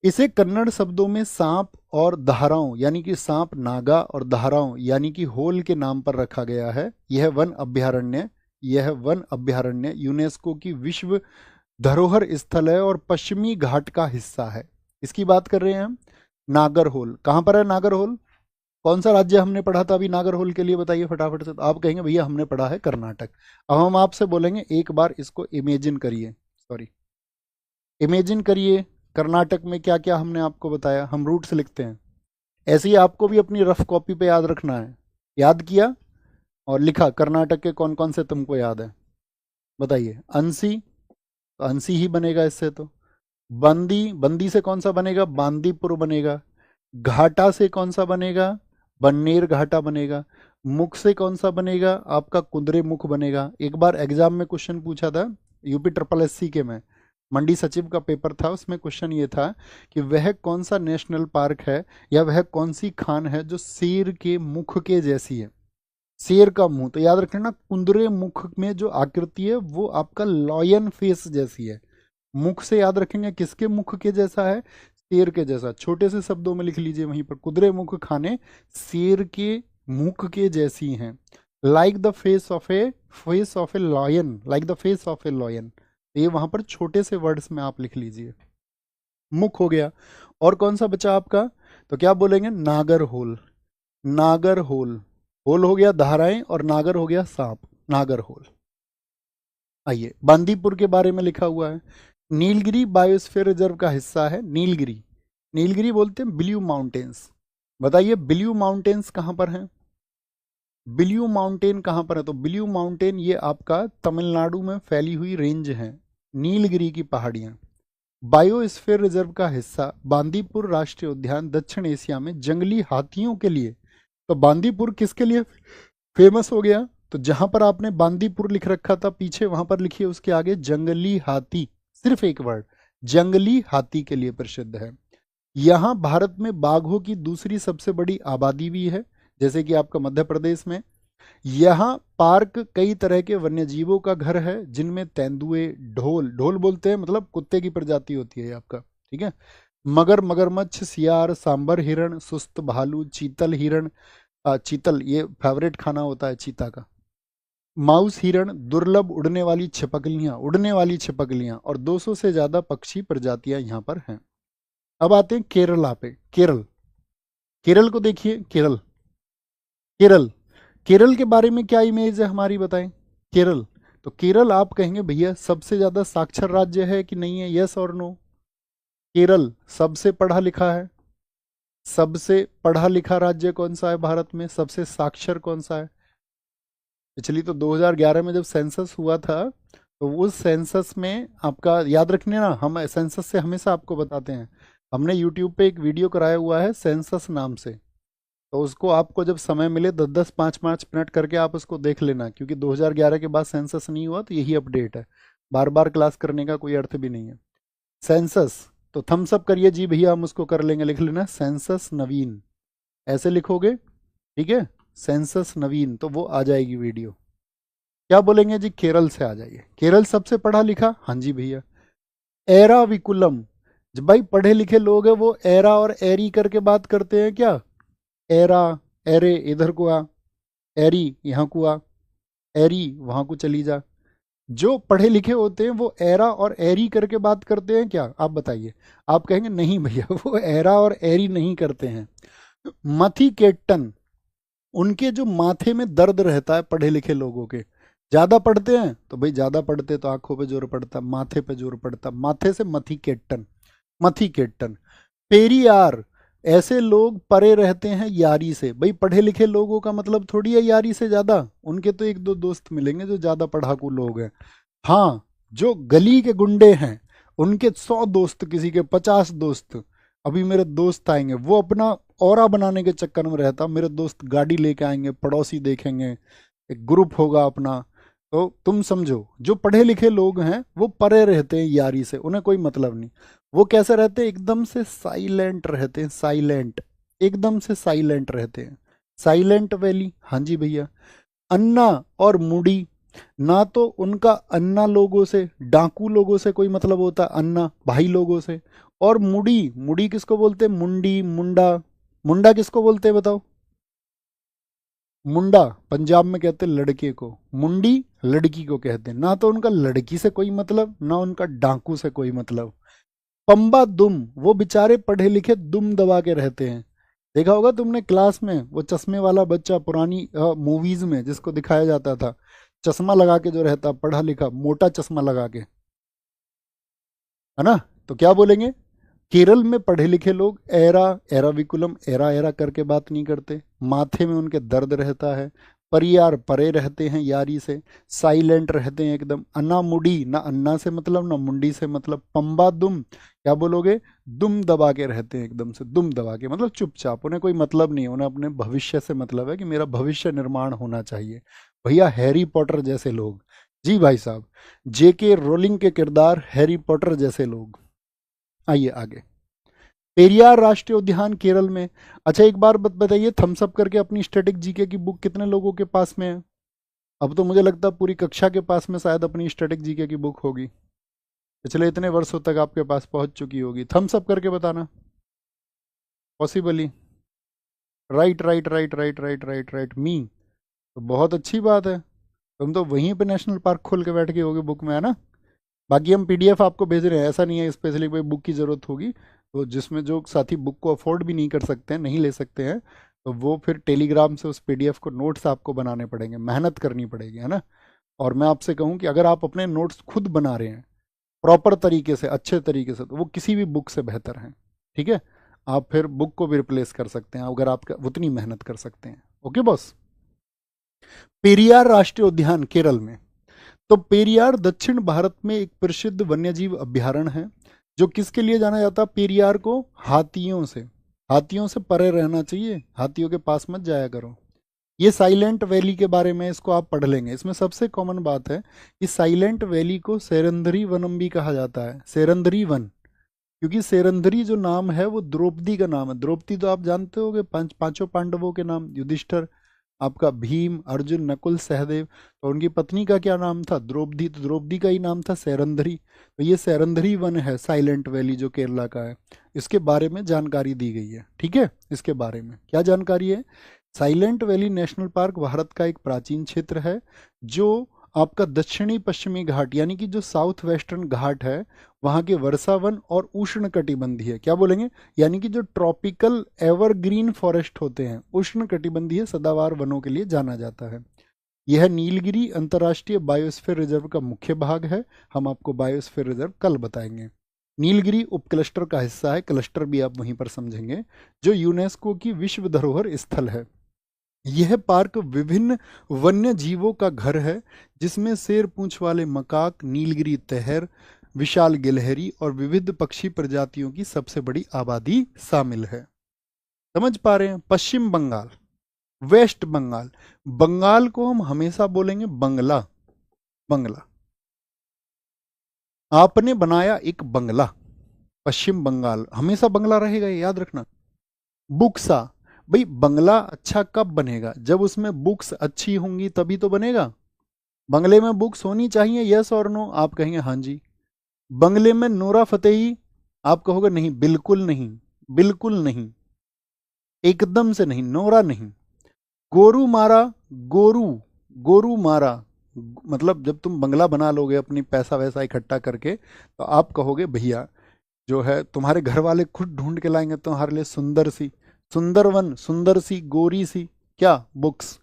इसे कन्नड़ शब्दों में सांप और धाराओं, यानी कि सांप नागा और धाराओं यानी कि होल के नाम पर रखा गया है। यह वन अभ्यारण्य, यह वन अभ्यारण्य यूनेस्को की विश्व धरोहर स्थल है और पश्चिमी घाट का हिस्सा है। इसकी बात कर रहे हैं हम। नागरहोल कहाँ पर है, नागरहोल कौन सा राज्य हमने पढ़ा था अभी नागरहोल के लिए, बताइए फटाफट से। तो आप कहेंगे भैया हमने पढ़ा है कर्नाटक। अब हम आपसे बोलेंगे एक बार इसको इमेजिन करिए, सॉरी इमेजिन करिए, कर्नाटक में क्या क्या हमने आपको बताया, हम रूट्स लिखते हैं। ऐसे ही आपको भी अपनी रफ कॉपी पे याद रखना है। याद किया और लिखा कर्नाटक के कौन कौन से तुमको याद है, बताइए। अंसी, तो अंसी ही बनेगा इससे तो। बंदी, बंदी से कौन सा बनेगा, बांदीपुर बनेगा। घाटा से कौन सा बनेगा, बन्नेर घाटा बनेगा। मुख से कौन सा बनेगा, आपका कुंदरे मुख बनेगा। एक बार एग्जाम में क्वेश्चन पूछा था, यूपी ट्रिपल एससी के में मंडी सचिव का पेपर था, उसमें क्वेश्चन ये था कि वह कौन सा नेशनल पार्क है या वह कौन सी खान है जो शेर के मुख के जैसी है। शेर का मुंह, तो याद रखना कुंदरे मुख में जो आकृति है वो आपका लॉयन फेस जैसी है। मुख से याद रखेंगे किसके मुख के जैसा है, शेर के जैसा। छोटे से शब्दों में लिख लीजिए वहीं पर, कुदरे मुख खाने शेर के मुख के जैसी हैं। Like the face of A, face of A lion, like the face of A lion. ये वहां पर छोटे से वर्ड्स में आप लिख लीजिए। मुख हो गया। और कौन सा बचा आपका, तो क्या बोलेंगे, नागर होल, नागर होल। होल हो गया धाराएं और नागर हो गया सांप, नागर होल। आइए बांदीपुर के बारे में लिखा हुआ है, नीलगिरी बायोस्फीयर रिजर्व का हिस्सा है। नीलगिरी, नीलगिरी बोलते हैं ब्लू माउंटेन्स। बताइए ब्लू माउंटेन्स कहाँ पर हैं, ब्लू माउंटेन कहाँ पर है, तो ब्लू माउंटेन ये आपका तमिलनाडु में फैली हुई रेंज है, नीलगिरी की पहाड़ियाँ। बायोस्फीयर रिजर्व का हिस्सा बांदीपुर राष्ट्रीय उद्यान दक्षिण एशिया में जंगली हाथियों के लिए। तो बांदीपुर किसके लिए फेमस हो गया, तो जहां पर आपने बांदीपुर लिख रखा था पीछे, वहां पर लिखिए उसके आगे जंगली हाथी, सिर्फ एक वर्ड, जंगली हाथी के लिए प्रसिद्ध है। यहाँ भारत में बाघों की दूसरी सबसे बड़ी आबादी भी है, जैसे कि आपका मध्य प्रदेश में। यहाँ पार्क कई तरह के वन्य जीवों का घर है, जिनमें तेंदुए, ढोल, ढोल बोलते हैं मतलब कुत्ते की प्रजाति होती है आपका, ठीक है, मगर, मगरमच्छ, सियार, सांबर हिरण, सुस्त भालू, चीतल हिरण, चीतल ये फेवरेट खाना होता है चीता का, माउस हिरण, दुर्लभ उड़ने वाली छिपकलियां, उड़ने वाली छिपकलियां, और 200 से ज्यादा पक्षी प्रजातियां यहाँ पर हैं। अब आते हैं केरला पे। केरल, केरल को देखिए, केरल, केरल, केरल के बारे में क्या इमेज है हमारी, बताएं। केरल, तो केरल आप कहेंगे भैया सबसे ज्यादा साक्षर राज्य है कि नहीं है, यस और नो। केरल सबसे पढ़ा लिखा है, सबसे पढ़ा लिखा राज्य कौन सा है भारत में, सबसे साक्षर कौन सा है। पिछली तो 2011 में जब सेंसस हुआ था, तो उस सेंसस में आपका याद रखने ना, हम सेंसस से हमेशा आपको बताते हैं, हमने यूट्यूब पे एक वीडियो कराया हुआ है सेंसस नाम से, तो उसको आपको जब समय मिले 10-10 5-5 मिनट करके आप उसको देख लेना, क्योंकि 2011 के बाद सेंसस नहीं हुआ, तो यही अपडेट है, बार बार क्लास करने का कोई अर्थ भी नहीं है। सेंसस, तो थम्स अप करिए जी भैया, हम उसको कर लेंगे, लिख लेना सेंसस नवीन, ऐसे लिखोगे, ठीक है, सेंसस नवीन, तो वो आ जाएगी वीडियो। क्या बोलेंगे जी, केरल से आ जाइए, केरल सबसे पढ़ा लिखा, हाँ जी भैया। एरा विकुलम, जब भाई पढ़े लिखे लोग हैं वो एरा और एरी करके बात करते हैं क्या, एरा, एरे इधर को आ, एरी यहाँ को आ, एरी वहां को चली जा। जो पढ़े लिखे होते हैं वो एरा और एरी करके बात करते हैं क्या, आप बताइए। आप कहेंगे नहीं भैया वो एरा और एरी नहीं करते हैं। मथिकेटन, उनके जो माथे में दर्द रहता है पढ़े लिखे लोगों के, ज्यादा पढ़ते हैं तो भाई ज्यादा पढ़ते तो आंखों पे जोर पड़ता, माथे पे जोर पड़ता, माथे से मथिकेटन, मथिकेटन। पेरियार, ऐसे लोग परे रहते हैं यारी से, भाई पढ़े लिखे लोगों का मतलब थोड़ी है यारी से ज्यादा, उनके तो एक दो दोस्त मिलेंगे जो ज्यादा पढ़ाकू लोग हैं। हाँ, जो गली के गुंडे हैं उनके 100 दोस्त, किसी के 50 दोस्त। अभी मेरे दोस्त आएंगे, वो अपना ऑरा बनाने के चक्कर में रहता, मेरे दोस्त गाड़ी लेके आएंगे, पड़ोसी देखेंगे, एक ग्रुप होगा अपना। तो तुम समझो, जो पढ़े लिखे लोग हैं वो परे रहते हैं यारी से, उन्हें कोई मतलब नहीं। वो कैसे रहते हैं, एकदम से साइलेंट रहते हैं, साइलेंट, एकदम से साइलेंट रहते हैं। साइलेंट वैली, हाँ जी भैया। अन्ना और मुड़ी, ना तो उनका अन्ना लोगों से, डाकू लोगों से कोई मतलब होता, अन्ना भाई लोगों से। और मुड़ी, मुड़ी किसको बोलते हैं, मुंडी, मुंडा, मुंडा किसको बोलते हैं बताओ। मुंडा पंजाब में कहते हैं लड़के को, मुंडी लड़की को कहते हैं। ना तो उनका लड़की से कोई मतलब, ना उनका डाकू से कोई मतलब। पंबा दुम, वो बेचारे पढ़े लिखे दुम दबा के रहते हैं। देखा होगा तुमने क्लास में वो चश्मे वाला बच्चा पुरानी मूवीज में जिसको दिखाया जाता था, चश्मा लगा के जो रहता पढ़ा लिखा, मोटा चश्मा लगा के, है ना। तो क्या बोलेंगे, केरल में पढ़े लिखे लोग एरा, एराविकुलम, एरा एरा करके बात नहीं करते, माथे में उनके दर्द रहता है, परियार परे रहते हैं यारी से, साइलेंट रहते हैं एकदम। अन्ना मुडी, ना अन्ना से मतलब ना मुंडी से मतलब। पंबा दुम, क्या बोलोगे, दुम दबा के रहते हैं, एकदम से दुम दबा के मतलब चुपचाप, उन्हें कोई मतलब नहीं है, उन्हें अपने भविष्य से मतलब है कि मेरा भविष्य निर्माण होना चाहिए। भैया हैरी पॉटर जैसे लोग, जी भाई साहब, जेके रोलिंग के किरदार हैरी पॉटर जैसे लोग। आइए आगे, पेरियार राष्ट्रीय उद्यान केरल में। अच्छा एक बार बताइए, थम्स अप करके अपनी स्टैटिक जीके की बुक कितने लोगों के पास में है। अब तो मुझे लगता है पूरी कक्षा के पास में शायद अपनी स्टैटिक जीके की बुक होगी, पिछले इतने वर्षों तक आपके पास पहुंच चुकी होगी। थम्स अप करके बताना, possibly, right right right right right right right मी, तो बहुत अच्छी बात है, तुम तो वहीं पे नेशनल पार्क खोल के बैठ गए होगे बुक में, है ना। बाकी हम पीडीएफ आपको भेज रहे हैं, ऐसा नहीं है स्पेशली कोई बुक की ज़रूरत होगी, तो जिसमें जो साथी बुक को अफोर्ड भी नहीं कर सकते हैं, नहीं ले सकते हैं, तो वो फिर टेलीग्राम से उस पीडीएफ को नोट्स आपको बनाने पड़ेंगे, मेहनत करनी पड़ेगी, है ना। और मैं आपसे कहूँ कि अगर आप अपने नोट्स खुद बना रहे हैं प्रॉपर तरीके से, अच्छे तरीके से, तो वो किसी भी बुक से बेहतर हैं, ठीक है। आप फिर बुक को भी रिप्लेस कर सकते हैं अगर आप उतनी मेहनत कर सकते हैं। Okay boss. पेरियार राष्ट्रीय उद्यान केरल में, तो पेरियार दक्षिण भारत में एक प्रसिद्ध वन्यजीव अभ्यारण्य है, जो किसके लिए जाना जाता है पेरियार को, हाथियों से, हाथियों से परे रहना चाहिए, हाथियों के पास मत जाया करो। ये साइलेंट वैली के बारे में इसको आप पढ़ लेंगे, इसमें सबसे कॉमन बात है कि साइलेंट वैली को सेरंधरी वनम भी कहा जाता है, सेरंधरी वन, क्योंकि सेरंधरी जो नाम है वो द्रौपदी का नाम है। द्रौपदी तो आप जानते होंगे, पांचों पांडवों के नाम, युधिष्ठिर, आपका भीम, अर्जुन, नकुल, सहदेव, तो उनकी पत्नी का क्या नाम था, द्रौपदी, तो द्रौपदी का ही नाम था सेरंधरी। तो ये सेरंधरी वन है साइलेंट वैली जो केरला का है, इसके बारे में जानकारी दी गई है, ठीक है। इसके बारे में क्या जानकारी है, silent valley national park Bharat का एक प्राचीन क्षेत्र है, जो आपका दक्षिणी पश्चिमी घाट यानी कि जो साउथ वेस्टर्न घाट है वहाँ के वर्षावन और उष्णकटिबंधीय, क्या बोलेंगे, यानी कि जो ट्रॉपिकल एवरग्रीन फॉरेस्ट होते हैं, उष्णकटिबंधीय सदाबहार वनों के लिए जाना जाता है। यह नीलगिरी अंतर्राष्ट्रीय बायोस्फीयर रिजर्व का मुख्य भाग है। हम आपको बायोस्फीयर रिजर्व कल बताएंगे। नीलगिरी उपक्लस्टर का हिस्सा है, क्लस्टर भी आप वहीं पर समझेंगे, जो यूनेस्को की विश्व धरोहर स्थल है। यह पार्क विभिन्न वन्य जीवों का घर है, जिसमें शेर पूंछ वाले मकाक, नीलगिरी तहर, विशाल गिलहरी और विविध पक्षी प्रजातियों की सबसे बड़ी आबादी शामिल है। समझ पा रहे हैं? पश्चिम बंगाल, वेस्ट बंगाल, बंगाल को हम हमेशा बोलेंगे बंगला। बंगला, आपने बनाया एक बंगला, पश्चिम बंगाल, हमेशा बंगला रहेगा, ये याद रखना। बुक्सा, भाई बंगला अच्छा कब बनेगा, जब उसमें बुक्स अच्छी होंगी तभी तो बनेगा। बंगले में बुक्स होनी चाहिए, यस और नो, आप कहेंगे हाँ जी। बंगले में नोरा फतेही, आप कहोगे नहीं, बिल्कुल नहीं, बिल्कुल नहीं, एकदम से नहीं, नोरा नहीं। गोरू मारा, गोरू, गोरू मारा, मतलब जब तुम बंगला बना लोगे अपनी पैसा वैसा इकट्ठा करके, तो आप कहोगे भैया जो है तुम्हारे घर वाले खुद ढूंढ के लाएंगे तुम्हारे लिए सुंदर सी, सुंदरवन, सुंदर सी, गोरी सी, क्या बुक्स।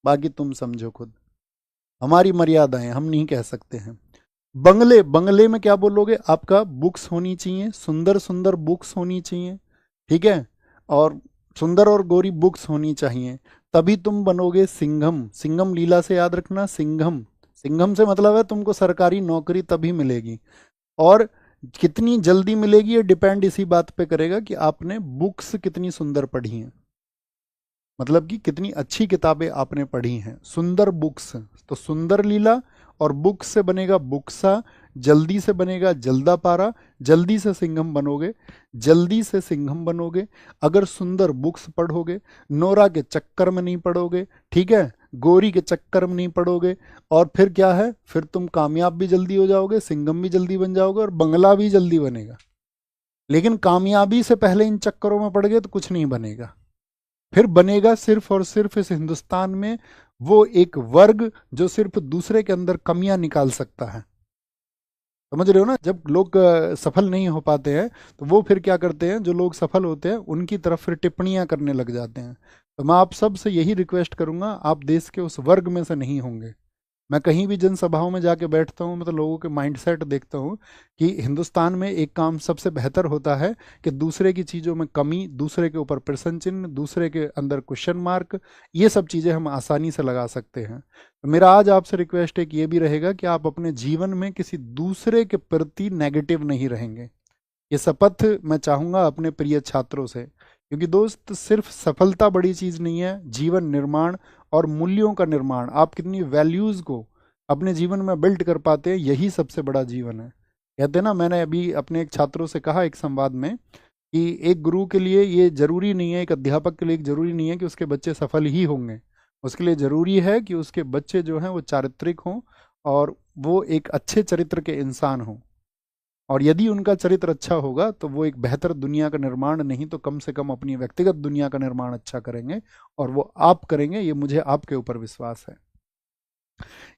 बाकी तुम समझो खुद, हमारी मर्यादाएं, हम नहीं कह सकते हैं। बंगले, बंगले में क्या बोलोगे, आपका बुक्स होनी चाहिए, सुंदर सुंदर बुक्स होनी चाहिए, ठीक है, और सुंदर और गोरी बुक्स होनी चाहिए, तभी तुम बनोगे सिंघम। सिंघम लीला से याद रखना, सिंघम, सिंघम से मतलब है तुमको सरकारी नौकरी तभी मिलेगी। और कितनी जल्दी मिलेगी ये डिपेंड इसी बात पे करेगा कि आपने बुक्स कितनी सुंदर पढ़ी हैं, मतलब कि कितनी अच्छी किताबें आपने पढ़ी हैं। सुंदर बुक्स, तो सुंदर लीला और बुक्स से बनेगा बुक्सा, जल्दी से बनेगा जल्दा पारा, जल्दी से सिंघम बनोगे, जल्दी से सिंघम बनोगे अगर सुंदर बुक्स पढ़ोगे, नोरा के चक्कर में नहीं पढ़ोगे, ठीक है, गोरी के चक्कर में नहीं पढ़ोगे, और फिर क्या है, फिर तुम कामयाब भी जल्दी हो जाओगे, सिंघम भी जल्दी बन जाओगे और बंगला भी जल्दी बनेगा। लेकिन कामयाबी से पहले इन चक्करों में पड़ गए तो कुछ नहीं बनेगा। फिर बनेगा सिर्फ और सिर्फ इस हिंदुस्तान में वो एक वर्ग जो सिर्फ दूसरे के अंदर कमियां निकाल सकता है। समझ रहे हो ना? जब लोग सफल नहीं हो पाते हैं तो वो फिर क्या करते हैं, जो लोग सफल होते हैं उनकी तरफ फिर टिप्पणियां करने लग जाते हैं। तो मैं आप सबसे यही रिक्वेस्ट करूंगा, आप देश के उस वर्ग में से नहीं होंगे। मैं कहीं भी जनसभाओं में जाके बैठता हूँ, मतलब लोगों के माइंडसेट देखता हूँ कि हिंदुस्तान में एक काम सबसे बेहतर होता है कि दूसरे की चीज़ों में कमी, दूसरे के ऊपर प्रश्न चिन्ह, दूसरे के अंदर क्वेश्चन मार्क, ये सब चीज़ें हम आसानी से लगा सकते हैं। तो मेरा आज आपसे रिक्वेस्ट एक ये भी रहेगा कि आप अपने जीवन में किसी दूसरे के प्रति नेगेटिव नहीं रहेंगे। ये शपथ मैं चाहूँगा अपने प्रिय छात्रों से, क्योंकि दोस्त सिर्फ सफलता बड़ी चीज़ नहीं है, जीवन निर्माण और मूल्यों का निर्माण, आप कितनी वैल्यूज़ को अपने जीवन में बिल्ड कर पाते हैं, यही सबसे बड़ा जीवन है। कहते हैं ना, मैंने अभी अपने एक छात्रों से कहा एक संवाद में कि एक गुरु के लिए ये जरूरी नहीं है, एक अध्यापक के लिए जरूरी नहीं है कि उसके बच्चे सफल ही होंगे। उसके लिए जरूरी है कि उसके बच्चे जो हैं वो चारित्रिक हों और वो एक अच्छे चरित्र के इंसान हों। और यदि उनका चरित्र अच्छा होगा तो वो एक बेहतर दुनिया का निर्माण नहीं तो कम से कम अपनी व्यक्तिगत दुनिया का निर्माण अच्छा करेंगे, और वो आप करेंगे, ये मुझे आपके ऊपर विश्वास है।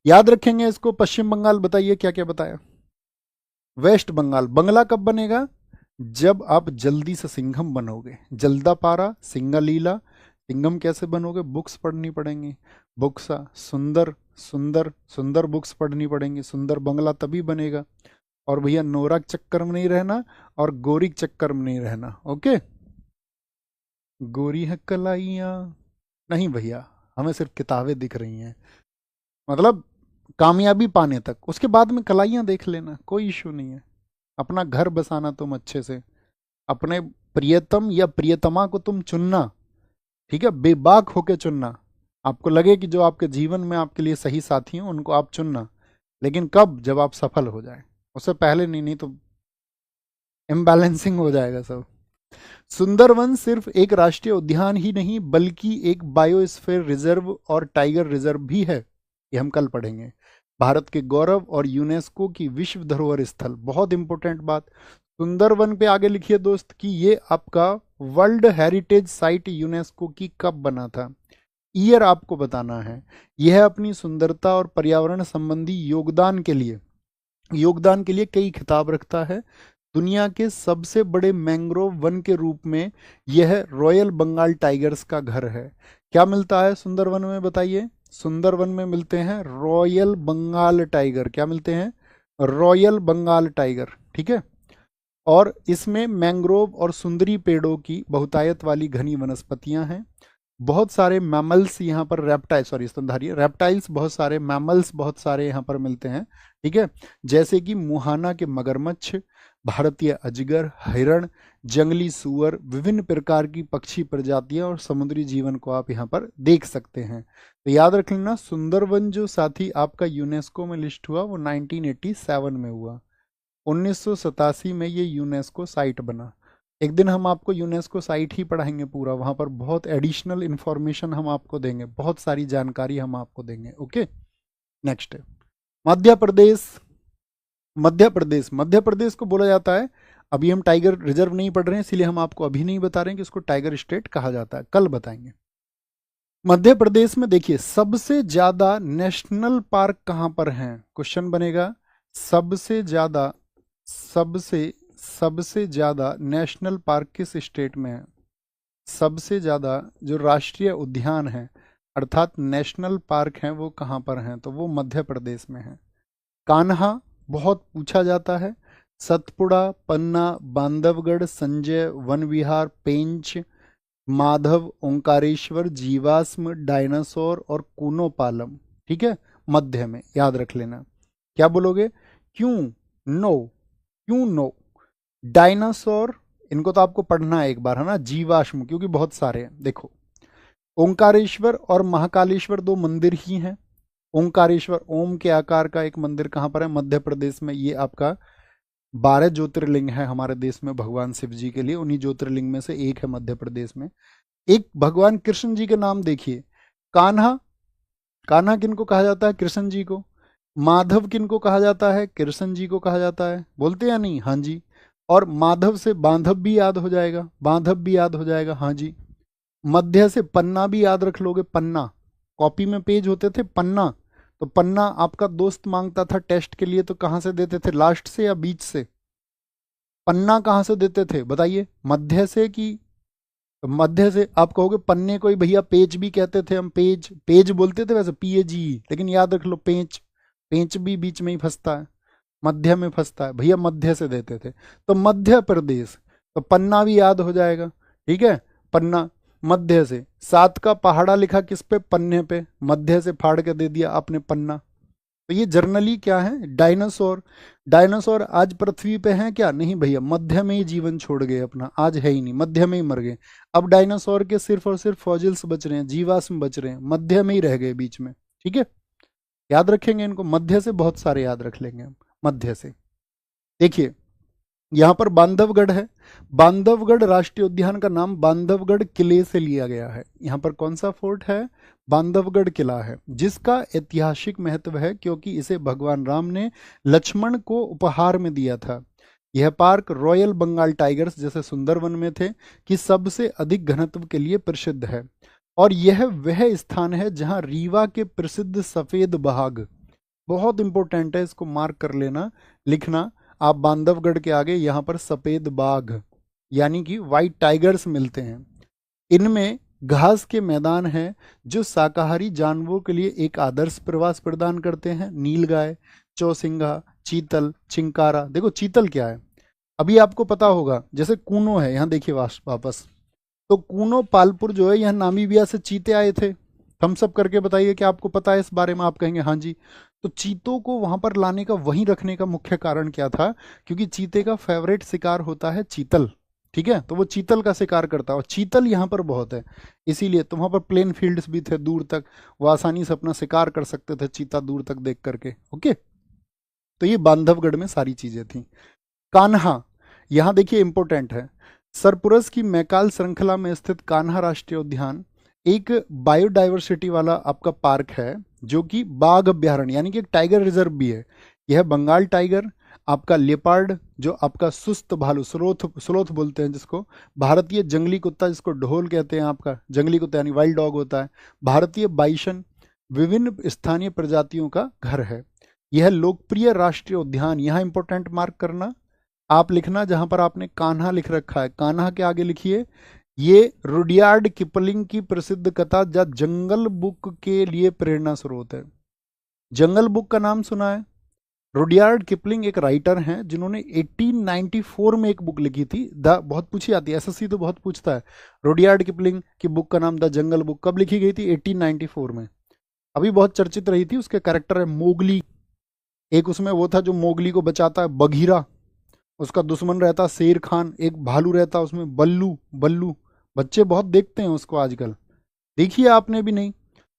याद रखेंगे इसको। पश्चिम बंगाल बताइए क्या क्या बताया। वेस्ट बंगाल, बंगला कब बनेगा, जब आप जल्दी से सिंघम बनोगे, जल्दा पारा, सिंगलीला। सिंघम कैसे बनोगे, बुक्स पढ़नी पड़ेंगी, बुक्सा, सुंदर सुंदर सुंदर बुक्स पढ़नी पड़ेंगी, सुंदर बंगला तभी बनेगा। और भैया नोरा के चक्कर में नहीं रहना और गोरी के चक्कर में नहीं रहना, ओके। गोरी है कलाइयाँ, नहीं भैया, हमें सिर्फ किताबें दिख रही हैं, मतलब कामयाबी पाने तक, उसके बाद में कलाइयाँ देख लेना, कोई इशू नहीं है। अपना घर बसाना तुम अच्छे से, अपने प्रियतम या प्रियतमा को तुम चुनना, ठीक है, बेबाक होके चुनना। आपको लगे कि जो आपके जीवन में आपके लिए सही साथी हैं उनको आप चुनना, लेकिन कब, जब आप सफल हो जाए, उससे पहले नहीं, नहीं तो इम्बैलेंसिंग हो जाएगा सब। सुंदरवन सिर्फ एक राष्ट्रीय उद्यान ही नहीं बल्कि एक बायोस्फीयर रिजर्व और टाइगर रिजर्व भी है, ये हम कल पढ़ेंगे। भारत के गौरव और यूनेस्को की विश्व धरोहर स्थल, बहुत इंपॉर्टेंट बात। सुंदरवन पे आगे लिखिए दोस्त कि ये आपका वर्ल्ड हेरिटेज साइट यूनेस्को की कब बना था, ईयर आपको बताना है। यह अपनी सुंदरता और पर्यावरण संबंधी योगदान के लिए योगदान के लिए कई खिताब रखता है। दुनिया के सबसे बड़े मैंग्रोव वन के रूप में यह रॉयल बंगाल टाइगर्स का घर है। क्या मिलता है सुंदरवन में बताइए? सुंदरवन में मिलते हैं रॉयल बंगाल टाइगर। क्या मिलते हैं? Royal Bengal tiger. ठीक है। और इसमें मैंग्रोव और सुंदरी पेड़ों की बहुतायत वाली घनी वनस्पतियां हैं। बहुत सारे मैमल्स यहाँ पर, रेप्टाइल, सॉरी स्तनधारी रेप्टाइल्स, बहुत सारे मैमल्स बहुत सारे यहाँ पर मिलते हैं। ठीक है। जैसे कि मुहाना के मगरमच्छ, भारतीय अजगर, हिरण, जंगली सुअर, विभिन्न प्रकार की पक्षी प्रजातियां और समुद्री जीवन को आप यहाँ पर देख सकते हैं। तो याद रख लेना, सुंदरवन जो साथी आपका यूनेस्को में लिस्ट हुआ वो 1987 में हुआ। 1987 में ये यूनेस्को साइट बना। एक दिन हम आपको यूनेस्को साइट ही पढ़ाएंगे पूरा, वहां पर बहुत एडिशनल इंफॉर्मेशन हम आपको देंगे, बहुत सारी जानकारी हम आपको देंगे। ओके। नेक्स्ट है मध्य प्रदेश। मध्य प्रदेश, मध्य प्रदेश को बोला जाता है, अभी हम टाइगर रिजर्व नहीं पढ़ रहे हैं इसलिए हम आपको अभी नहीं बता रहे हैं कि इसको टाइगर स्टेट कहा जाता है, कल बताएंगे। मध्य प्रदेश में देखिए सबसे ज्यादा नेशनल पार्क कहां पर हैं? क्वेश्चन बनेगा सबसे ज्यादा, सबसे सबसे ज्यादा नेशनल पार्क किस स्टेट में है? सबसे ज्यादा जो राष्ट्रीय उद्यान है अर्थात नेशनल पार्क हैं वो कहां पर हैं? तो वो मध्य प्रदेश में है। कान्हा बहुत पूछा जाता है। सतपुड़ा, पन्ना, बांधवगढ़, संजय, वन विहार, पेंच, माधव, ओंकारेश्वर, जीवाश्म, डायनासोर और कूनो पालम। ठीक है। मध्य में याद रख लेना। क्या बोलोगे? क्यों नो? क्यों नो? डायनासोर, इनको तो आपको पढ़ना है एक बार, है ना। जीवाश्म क्योंकि बहुत सारे हैं। देखो ओंकारेश्वर और महाकालेश्वर दो मंदिर ही हैं। ओंकारेश्वर ओम के आकार का एक मंदिर कहां पर है? मध्य प्रदेश में। ये आपका 12 ज्योतिर्लिंग है हमारे देश में भगवान शिव जी के लिए, उन्हीं ज्योतिर्लिंग में से एक है मध्य प्रदेश में। एक भगवान कृष्ण जी के नाम देखिए, कान्हा, कान्हा किनको कहा जाता है? कृष्ण जी को। माधव किनको कहा जाता है? कृष्ण जी को कहा जाता है। बोलते या नहीं? हाँ जी। और माधव से बांधव भी याद हो जाएगा, बांधव भी याद हो जाएगा। हाँ जी। मध्य से पन्ना भी याद रख लोगे, पन्ना, कॉपी में पेज होते थे पन्ना, तो पन्ना आपका दोस्त मांगता था टेस्ट के लिए तो कहां से देते थे? लास्ट से या बीच से? पन्ना कहां से देते थे बताइए? मध्य से कि मध्य से? आप कहोगे पन्ने को ही भैया पेज भी कहते थे हम, पेज, पेज बोलते थे वैसे, PAG, लेकिन याद रख लो पेंच, पेंच भी बीच में ही फंसता है, मध्य में फंसता है। भैया मध्य से देते थे। तो मध्य प्रदेश, तो पन्ना भी याद हो जाएगा। ठीक है। पन्ना मध्य से। सात का पहाड़ा लिखा किस पे? पन्ने पे, मध्य से फाड़ के दे दिया आपने पन्ना। तो ये जर्नली क्या है? डायनासोर। डायनासोर आज पृथ्वी पे हैं क्या? नहीं भैया, मध्य में ही जीवन छोड़ गए अपना, आज है ही नहीं, मध्य में ही मर गए। अब डायनासोर के सिर्फ और सिर्फ फॉजिल्स बच रहे हैं, जीवाश्म बच रहे हैं, मध्य में ही रह गए बीच में। ठीक है। याद रखेंगे इनको, मध्य से बहुत सारे याद रख लेंगे हम, मध्य से। देखिए यहां पर बांधवगढ़ है। बांधवगढ़ राष्ट्रीय उद्यान का नाम बांधवगढ़ किले से लिया गया है। यहां पर कौन सा फोर्ट है? बांधवगढ़ किला है, जिसका ऐतिहासिक महत्व है क्योंकि इसे भगवान राम ने लक्ष्मण को उपहार में दिया था। यह पार्क रॉयल बंगाल टाइगर्स जैसे सुंदरवन में थे कि सबसे अधिक घनत्व के लिए प्रसिद्ध है। और यह वह स्थान है जहां रीवा के प्रसिद्ध सफेद बाघ, बहुत इंपॉर्टेंट है, इसको मार्क कर लेना, लिखना आप, बांधवगढ़ के आगे यहाँ पर सफेद बाघ यानी कि व्हाइट टाइगर्स मिलते हैं। इनमें घास के मैदान हैं जो शाकाहारी जानवरों के लिए एक आदर्श प्रवास प्रदान करते हैं। नीलगाय, चौसिंगा, चीतल, चिंकारा। देखो चीतल क्या है, अभी आपको पता होगा, जैसे कूनो है, यहाँ देखिए वापस, तो कूनो पालपुर जो है, यहाँ नामीबिया से चीते आए थे। हम सब करके बताइए कि आपको पता है इस बारे में। आप कहेंगे हाँ जी। तो चीतों को वहां पर लाने का, वहीं रखने का मुख्य कारण क्या था? क्योंकि चीते का फेवरेट शिकार होता है चीतल। ठीक है। तो वो चीतल का शिकार करता है और चीतल यहाँ पर बहुत है, इसीलिए तो वहां पर प्लेन फील्ड्स भी थे दूर तक, वो आसानी से अपना शिकार कर सकते थे चीता दूर तक देख करके। ओके। तो ये बांधवगढ़ में सारी चीजें थी। कान्हा, यहाँ देखिए इंपॉर्टेंट है, सरपुरस की मैकाल श्रृंखला में स्थित कान्हा राष्ट्रीय उद्यान एक बायोडाइवर्सिटी वाला आपका पार्क है, जो कि बाघ अभ्यारण्य यानी कि एक टाइगर रिजर्व भी है। यह बंगाल टाइगर, आपका लेपर्ड जो आपका सुस्त भालू, स्लोथ, स्लोथ बोलते हैं जिसको, भारतीय जंगली कुत्ता जिसको ढोल कहते हैं, आपका जंगली कुत्ता यानी वाइल्ड डॉग होता है, भारतीय बाइसन, विभिन्न स्थानीय प्रजातियों का घर है। यह लोकप्रिय राष्ट्रीय उद्यान, यहाँ इंपॉर्टेंट मार्क करना, आप लिखना जहां पर आपने कान्हा लिख रखा है, कान्हा के आगे लिखिए ये रुडयार्ड किपलिंग की प्रसिद्ध कथा द जंगल बुक के लिए प्रेरणा स्रोत है। जंगल बुक का नाम सुना है? रुडयार्ड किपलिंग एक राइटर हैं जिन्होंने 1894 में एक बुक लिखी थी, द, बहुत पूछी आती है एसएससी तो बहुत पूछता है, रुडयार्ड किपलिंग की बुक का नाम द जंगल बुक कब लिखी गई थी? 1894 में। अभी बहुत चर्चित रही थी, उसके कैरेक्टर है मोगली, एक उसमें वो था जो मोगली को बचाता है बघीरा, उसका दुश्मन रहता शेर खान, एक भालू रहता उसमें बल्लू, बल्लू, बच्चे बहुत देखते हैं उसको आजकल, देखिए आपने भी नहीं।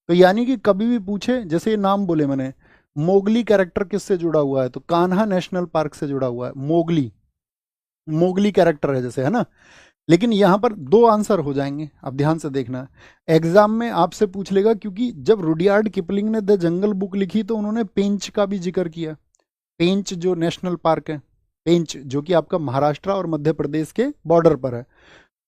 तो यानी कि कभी भी पूछे, जैसे ये नाम बोले मैंने, मोगली कैरेक्टर किससे जुड़ा हुआ है? तो कान्हा नेशनल पार्क से जुड़ा हुआ है मोगली, मोगली कैरेक्टर है जैसे, है ना। लेकिन यहाँ पर दो आंसर हो जाएंगे, आप ध्यान से देखना, एग्जाम में आपसे पूछ लेगा, क्योंकि जब रुडयार्ड किपलिंग ने द जंगल बुक लिखी तो उन्होंने पेंच का भी जिक्र किया, पेंच जो नेशनल पार्क है, पेंच जो कि आपका महाराष्ट्र और मध्य प्रदेश के बॉर्डर पर है।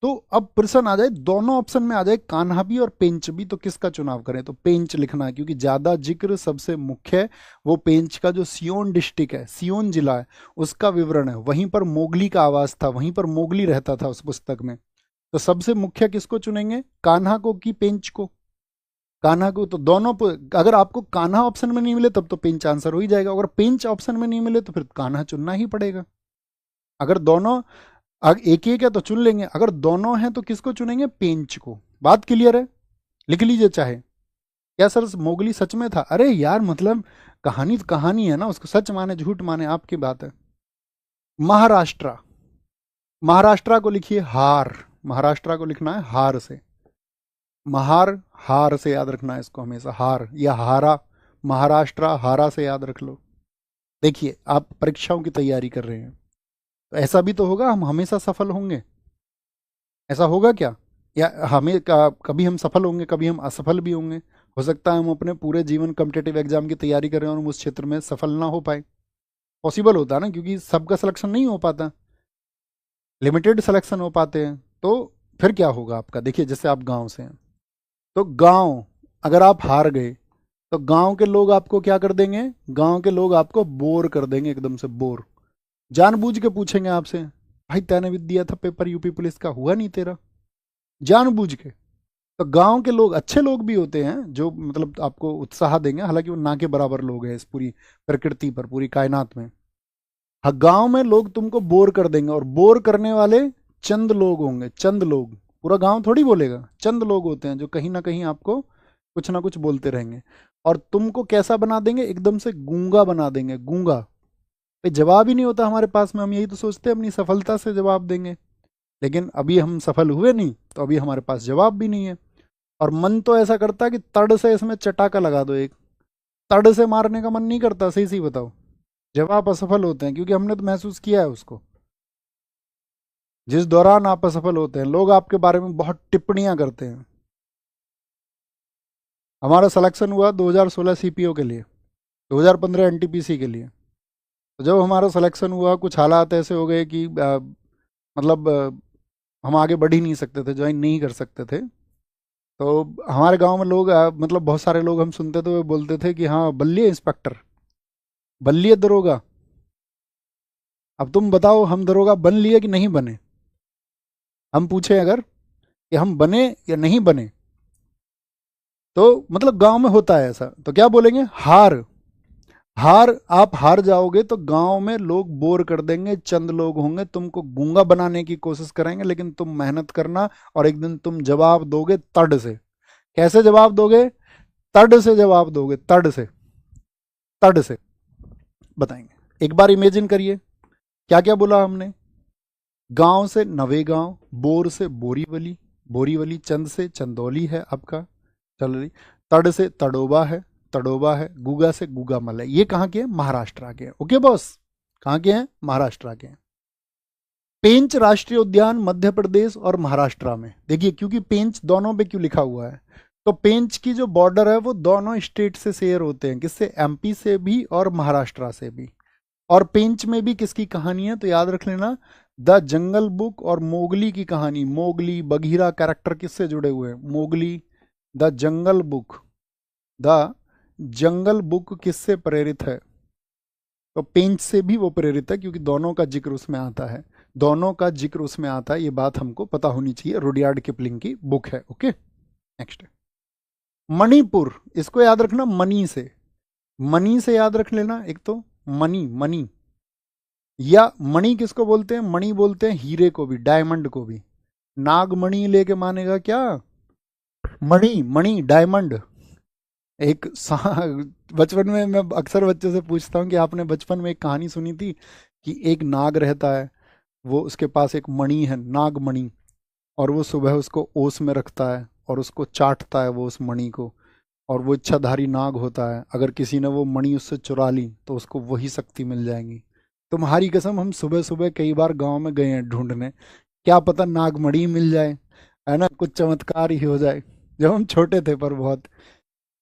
तो अब प्रश्न आ जाए, दोनों ऑप्शन में आ जाए कान्हा भी और पेंच भी, तो किसका चुनाव करें? तो पेंच लिखना है, क्योंकि ज्यादा जिक्र सबसे मुख्य है वो पेंच का जो सियोन डिस्ट्रिक्ट है, सियोन जिला है, उसका विवरण है, वहीं पर मोगली का आवास था, वहीं पर मोगली रहता था उस पुस्तक में। तो सबसे मुख्य किसको चुनेंगे, कान्हा को कि पेंच को? कान्हा को। तो दोनों अगर आपको कान्हा ऑप्शन में नहीं मिले तब तो पेंच आंसर हो ही जाएगा, अगर पेंच ऑप्शन में नहीं मिले तो फिर कान्हा चुनना ही पड़ेगा। अगर दोनों एक एक है तो चुन लेंगे, अगर दोनों हैं तो किसको चुनेंगे? पेंच को। बात क्लियर है? लिख लीजिए चाहे। क्या सर मोगली सच में था? अरे यार मतलब कहानी तो कहानी है ना, उसको सच माने झूठ माने आपकी बात है। महाराष्ट्र, महाराष्ट्र को लिखिए हार, महाराष्ट्र को लिखना है हार से, महार, हार से याद रखना है इसको हमेशा, हार या हारा, महाराष्ट्र हारा से याद रख लो। देखिए आप परीक्षाओं की तैयारी कर रहे हैं तो ऐसा भी तो होगा, हम हमेशा सफल होंगे? ऐसा होगा क्या? या हमें कभी हम सफल होंगे, कभी हम असफल भी होंगे। हो सकता है हम अपने पूरे जीवन कम्पिटेटिव एग्जाम की तैयारी करें और हम उस क्षेत्र में सफल ना हो पाए, पॉसिबल होता है ना, क्योंकि सबका सिलेक्शन नहीं हो पाता, लिमिटेड सिलेक्शन हो पाते हैं। तो फिर क्या होगा आपका? देखिए जैसे आप गांव से हैं, तो गांव अगर आप हार गए तो गांव के लोग आपको क्या कर देंगे? गांव के लोग आपको बोर कर देंगे, एकदम से बोर, जानबूझ के पूछेंगे आपसे, भाई तैने भी दिया था पेपर यूपी पुलिस का, हुआ नहीं तेरा, जानबूझ के। तो गांव के लोग अच्छे लोग भी होते हैं जो मतलब आपको उत्साह देंगे, हालांकि वो ना के बराबर लोग हैं इस पूरी प्रकृति पर, पूरी कायनात में। हाँ, गांव में लोग तुमको बोर कर देंगे, और बोर करने वाले चंद लोग होंगे, चंद लोग, पूरा गांव थोड़ी बोलेगा, चंद लोग होते हैं जो कहीं ना कहीं आपको कुछ ना कुछ बोलते रहेंगे, और तुमको कैसा बना देंगे? एकदम से गूंगा बना देंगे, गूंगा। भाई जवाब ही नहीं होता हमारे पास में, हम यही तो सोचते हैं अपनी सफलता से जवाब देंगे, लेकिन अभी हम सफल हुए नहीं तो अभी हमारे पास जवाब भी नहीं है। और मन तो ऐसा करता है कि तड़ से इसमें चटाका लगा दो एक, तड़ से मारने का मन नहीं करता, सही सही बताओ। जवाब असफल होते हैं क्योंकि हमने तो महसूस किया है उसको, जिस दौरान आप असफल होते हैं लोग आपके बारे में बहुत टिप्पणियां करते हैं। हमारा सिलेक्शन हुआ 2016 सीपीओ के लिए, 2015 एनटीपीसी के लिए। तो जब हमारा सिलेक्शन हुआ कुछ हालात ऐसे हो गए कि मतलब हम आगे बढ़ ही नहीं सकते थे, ज्वाइन नहीं कर सकते थे। तो हमारे गांव में लोग मतलब बहुत सारे लोग हम सुनते थे, वो बोलते थे कि हाँ बल्लिए इंस्पेक्टर, बल्लिए दरोगा। अब तुम बताओ हम दरोगा बन लिए कि नहीं बने? हम पूछे अगर कि हम बने या नहीं बने, तो मतलब गांव में होता है ऐसा, तो क्या बोलेंगे? हार, हार, आप हार जाओगे तो गांव में लोग बोर कर देंगे, चंद लोग होंगे तुमको गूंगा बनाने की कोशिश करेंगे, लेकिन तुम मेहनत करना और एक दिन तुम जवाब दोगे तड़ से। कैसे जवाब दोगे? तड़ से जवाब दोगे, तड़ से, तड़ से बताएंगे। एक बार इमेजिन करिए, क्या क्या बोला हमने? गांव से नवेगांव, बोर से बोरीवली, बोरीवली, चंद से चंदौली है आपका, चल रही, तड़ से तड़ोबा है, तड़ोबा है, गुगा से गुगामल है। ये कहाँ के हैं? महाराष्ट्र के हैं। ओके बॉस, कहाँ के हैं? महाराष्ट्र के हैं। पेंच राष्ट्रीय उद्यान मध्य प्रदेश और महाराष्ट्र में। देखिए क्योंकि पेंच दोनों पे क्यों लिखा हुआ है, तो पेंच की जो बॉर्डर है वो दोनों स्टेट से शेयर होते हैं, किससे? एमपी से भी और महाराष्ट्र से भी। और पेंच में भी किसकी कहानी है? तो याद रख लेना, द जंगल बुक और मोगली की कहानी, मोगली बघीरा कैरेक्टर किससे जुड़े हुए हैं? Mowgli, the jungle book, the jungle book किससे प्रेरित है? तो पेंच से भी वो प्रेरित है, क्योंकि दोनों का जिक्र उसमें आता है, दोनों का जिक्र उसमें आता है, ये बात हमको पता होनी चाहिए। रुडयार्ड किपलिंग की बुक है। Okay, next. मणिपुर, इसको याद रखना मनी से, मनी से याद रख लेना। एक तो मनी, मनी, या मणि किसको बोलते हैं? मणि बोलते हैं हीरे को भी, डायमंड को भी। नागमणि लेके मानेगा क्या? मणि, मणि, डायमंड। एक बचपन में मैं अक्सर बच्चों से पूछता हूँ कि आपने बचपन में एक कहानी सुनी थी कि एक नाग रहता है, वो उसके पास एक मणि है, नागमणि, और वो सुबह उसको ओस में रखता है और उसको चाटता है वो उस मणि को, और वो इच्छाधारी नाग होता है। अगर किसी ने वो मणि उससे चुरा ली तो उसको वही शक्ति मिल जाएगी। तुम्हारी कसम, हम सुबह सुबह कई बार गांव में गए हैं ढूंढने, क्या पता नागमणि मिल जाए, है ना, कुछ चमत्कार ही हो जाए, जब हम छोटे थे पर बहुत।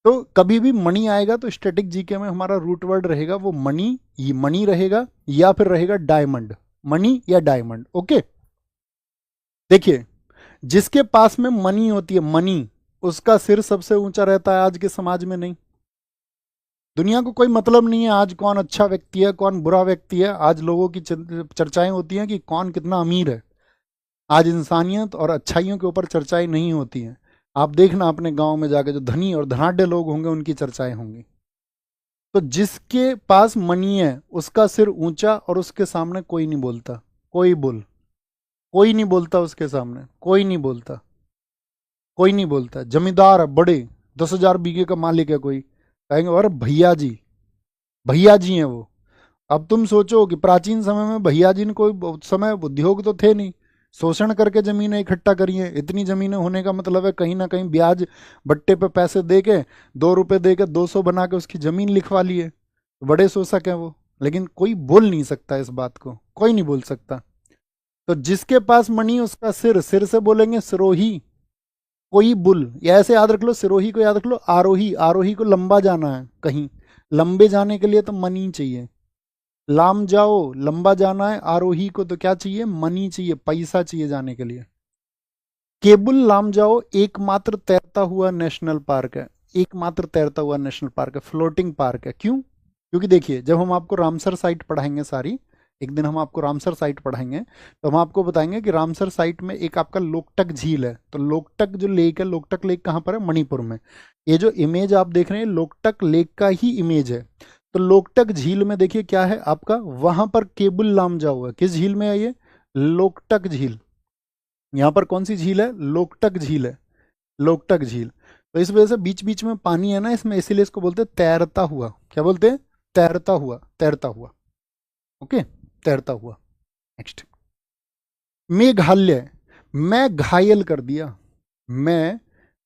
तो कभी भी मनी आएगा तो स्टैटिक जीके में हमारा रूट वर्ड रहेगा वो मनी, ये मनी रहेगा, या फिर रहेगा डायमंड, मनी या डायमंड। ओके, देखिए, जिसके पास में मनी होती है, मनी, उसका सिर सबसे ऊंचा रहता है आज के समाज में। नहीं, दुनिया को कोई मतलब नहीं है आज कौन अच्छा व्यक्ति है कौन बुरा व्यक्ति है। आज लोगों की चर्चाएं होती हैं कि कौन कितना अमीर है। आज इंसानियत और अच्छाइयों के ऊपर चर्चाएं नहीं होती हैं। आप देखना अपने गांव में जाकर, जो धनी और धनाढ्य लोग होंगे उनकी चर्चाएं होंगी। तो जिसके पास मनी है उसका सिर ऊंचा, और उसके सामने कोई नहीं बोलता। कोई नहीं बोलता उसके सामने, कोई नहीं बोलता, कोई नहीं बोलता। जमींदार है बड़े, 10,000 बीघे का मालिक है, कोई कहेंगे अरे भैया जी, भैया जी हैं वो। अब तुम सोचो कि प्राचीन समय में भैया जी ने कोई, उस समय उद्योग तो थे नहीं, शोषण करके जमीनें इकट्ठा करी हैं। इतनी जमीनें होने का मतलब है कहीं ना कहीं ब्याज बट्टे पे पैसे दे के, 2 रुपए दे के 200 बना के उसकी जमीन लिखवा ली है। बड़े शोषक हैं वो, लेकिन कोई बोल नहीं सकता इस बात को, कोई नहीं बोल सकता। तो जिसके पास मणि उसका सिर, सिर से बोलेंगे सिरोही, कोई बुल, या ऐसे याद रख लो, सिरोही को याद रख लो आरोही, आरोही को लंबा जाना है कहीं, लंबे जाने के लिए तो मनी चाहिए। लाम जाओ, लंबा जाना है, आरोही को तो क्या चाहिए? मनी चाहिए, पैसा चाहिए जाने के लिए। केबुल लाम जाओ एकमात्र तैरता हुआ नेशनल पार्क है, एकमात्र तैरता हुआ नेशनल पार्क है, फ्लोटिंग पार्क है। क्यों? क्योंकि देखिए, जब हम आपको रामसर साइट पढ़ाएंगे सारी, एक दिन हम आपको रामसर साइट पढ़ाएंगे, तो हम आपको बताएंगे कि रामसर साइट में एक आपका लोकटक झील है। तो लोकटक जो लेक है, लोकटक लेक कहाँ पर है? मणिपुर में। ये जो इमेज आप देख रहे हैं लोकटक लेक का ही इमेज है। तो लोकटक झील में देखिए क्या है आपका, वहां पर केबुल लामजाओ है। किस झील में है ये? लोकटक झील। यहाँ पर कौन सी झील है? लोकटक झील है, लोकटक झील। तो इस वजह से बीच बीच में पानी है ना इसमें, इसीलिए इसको बोलते हैं तैरता हुआ। क्या बोलते हैं? तैरता हुआ, तैरता हुआ। ओके, तैरता हुआ। नेक्स्ट, मेघालय, मैं घायल कर दिया, मैं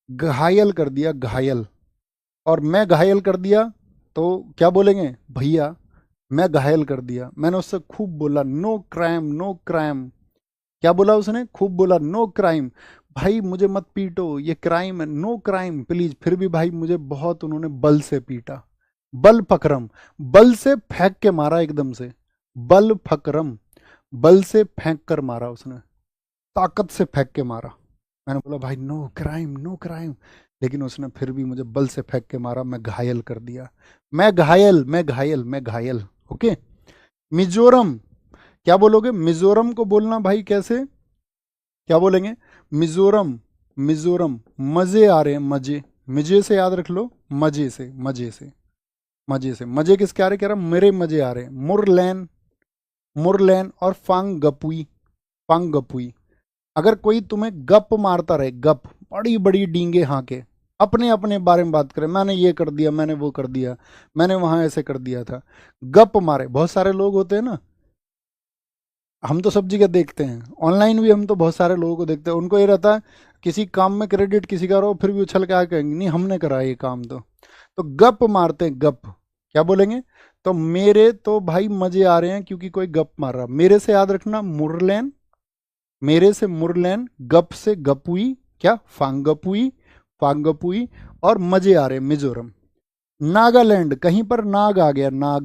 घायल कर दिया, घायल। और मैं घायल कर दिया तो क्या बोलेंगे? भैया मैं घायल कर दिया, मैंने उससे खूब बोला, नो क्राइम नो क्राइम। क्या बोला उसने? खूब बोला, नो क्राइम, भाई मुझे मत पीटो, ये क्राइम है, नो क्राइम प्लीज। फिर भी भाई मुझे बहुत उन्होंने बल से पीटा, बल फकरम, बल से फेंक के मारा एकदम से, बल फकरम, बल से फेंक कर मारा उसने, ताकत से फेंक के मारा। मैंने बोला भाई नो क्राइम नो क्राइम, लेकिन उसने फिर भी मुझे बल से फेंक के मारा, मैं घायल कर दिया, मैं घायल, मैं घायल, मैं घायल। ओके, मिजोरम, क्या बोलोगे? मिजोरम को बोलना भाई कैसे, क्या बोलेंगे? मिजोरम, मिजोरम, मजे आ रहे हैं, मजे, मजे से याद रख लो, मजे से, मजे से, मजे से। मजे किसके आ रहे? कह रहा मेरे मजे आ रहे हैं। मुरलैन, मुरलैन और फांगगपुई, फांगगपुई। अगर कोई तुम्हें गप मारता रहे, गप, बड़ी बड़ी डींगे हाँके, अपने अपने बारे में बात करे, मैंने ये कर दिया, मैंने वो कर दिया, मैंने वहां ऐसे कर दिया था, गप मारे। बहुत सारे लोग होते हैं ना, हम तो सब जगह देखते हैं, ऑनलाइन भी हम तो बहुत सारे लोगों को देखते हैं, उनको ये रहता है किसी काम में क्रेडिट किसी का रहो, फिर भी उछल के आ कहेंगे नहीं हमने करा ये काम। तो गप मारते हैं, गप। क्या बोलेंगे? तो मेरे तो भाई मजे आ रहे हैं क्योंकि कोई गप मार रहा। मेरे से याद रखना मुरलैन, मेरे से मुरलैन, गप से गपुई, क्या? फांगपुई, फांगपुई, और मजे आ रहे मिजोरम। नागालैंड, कहीं पर नाग आ गया, नाग,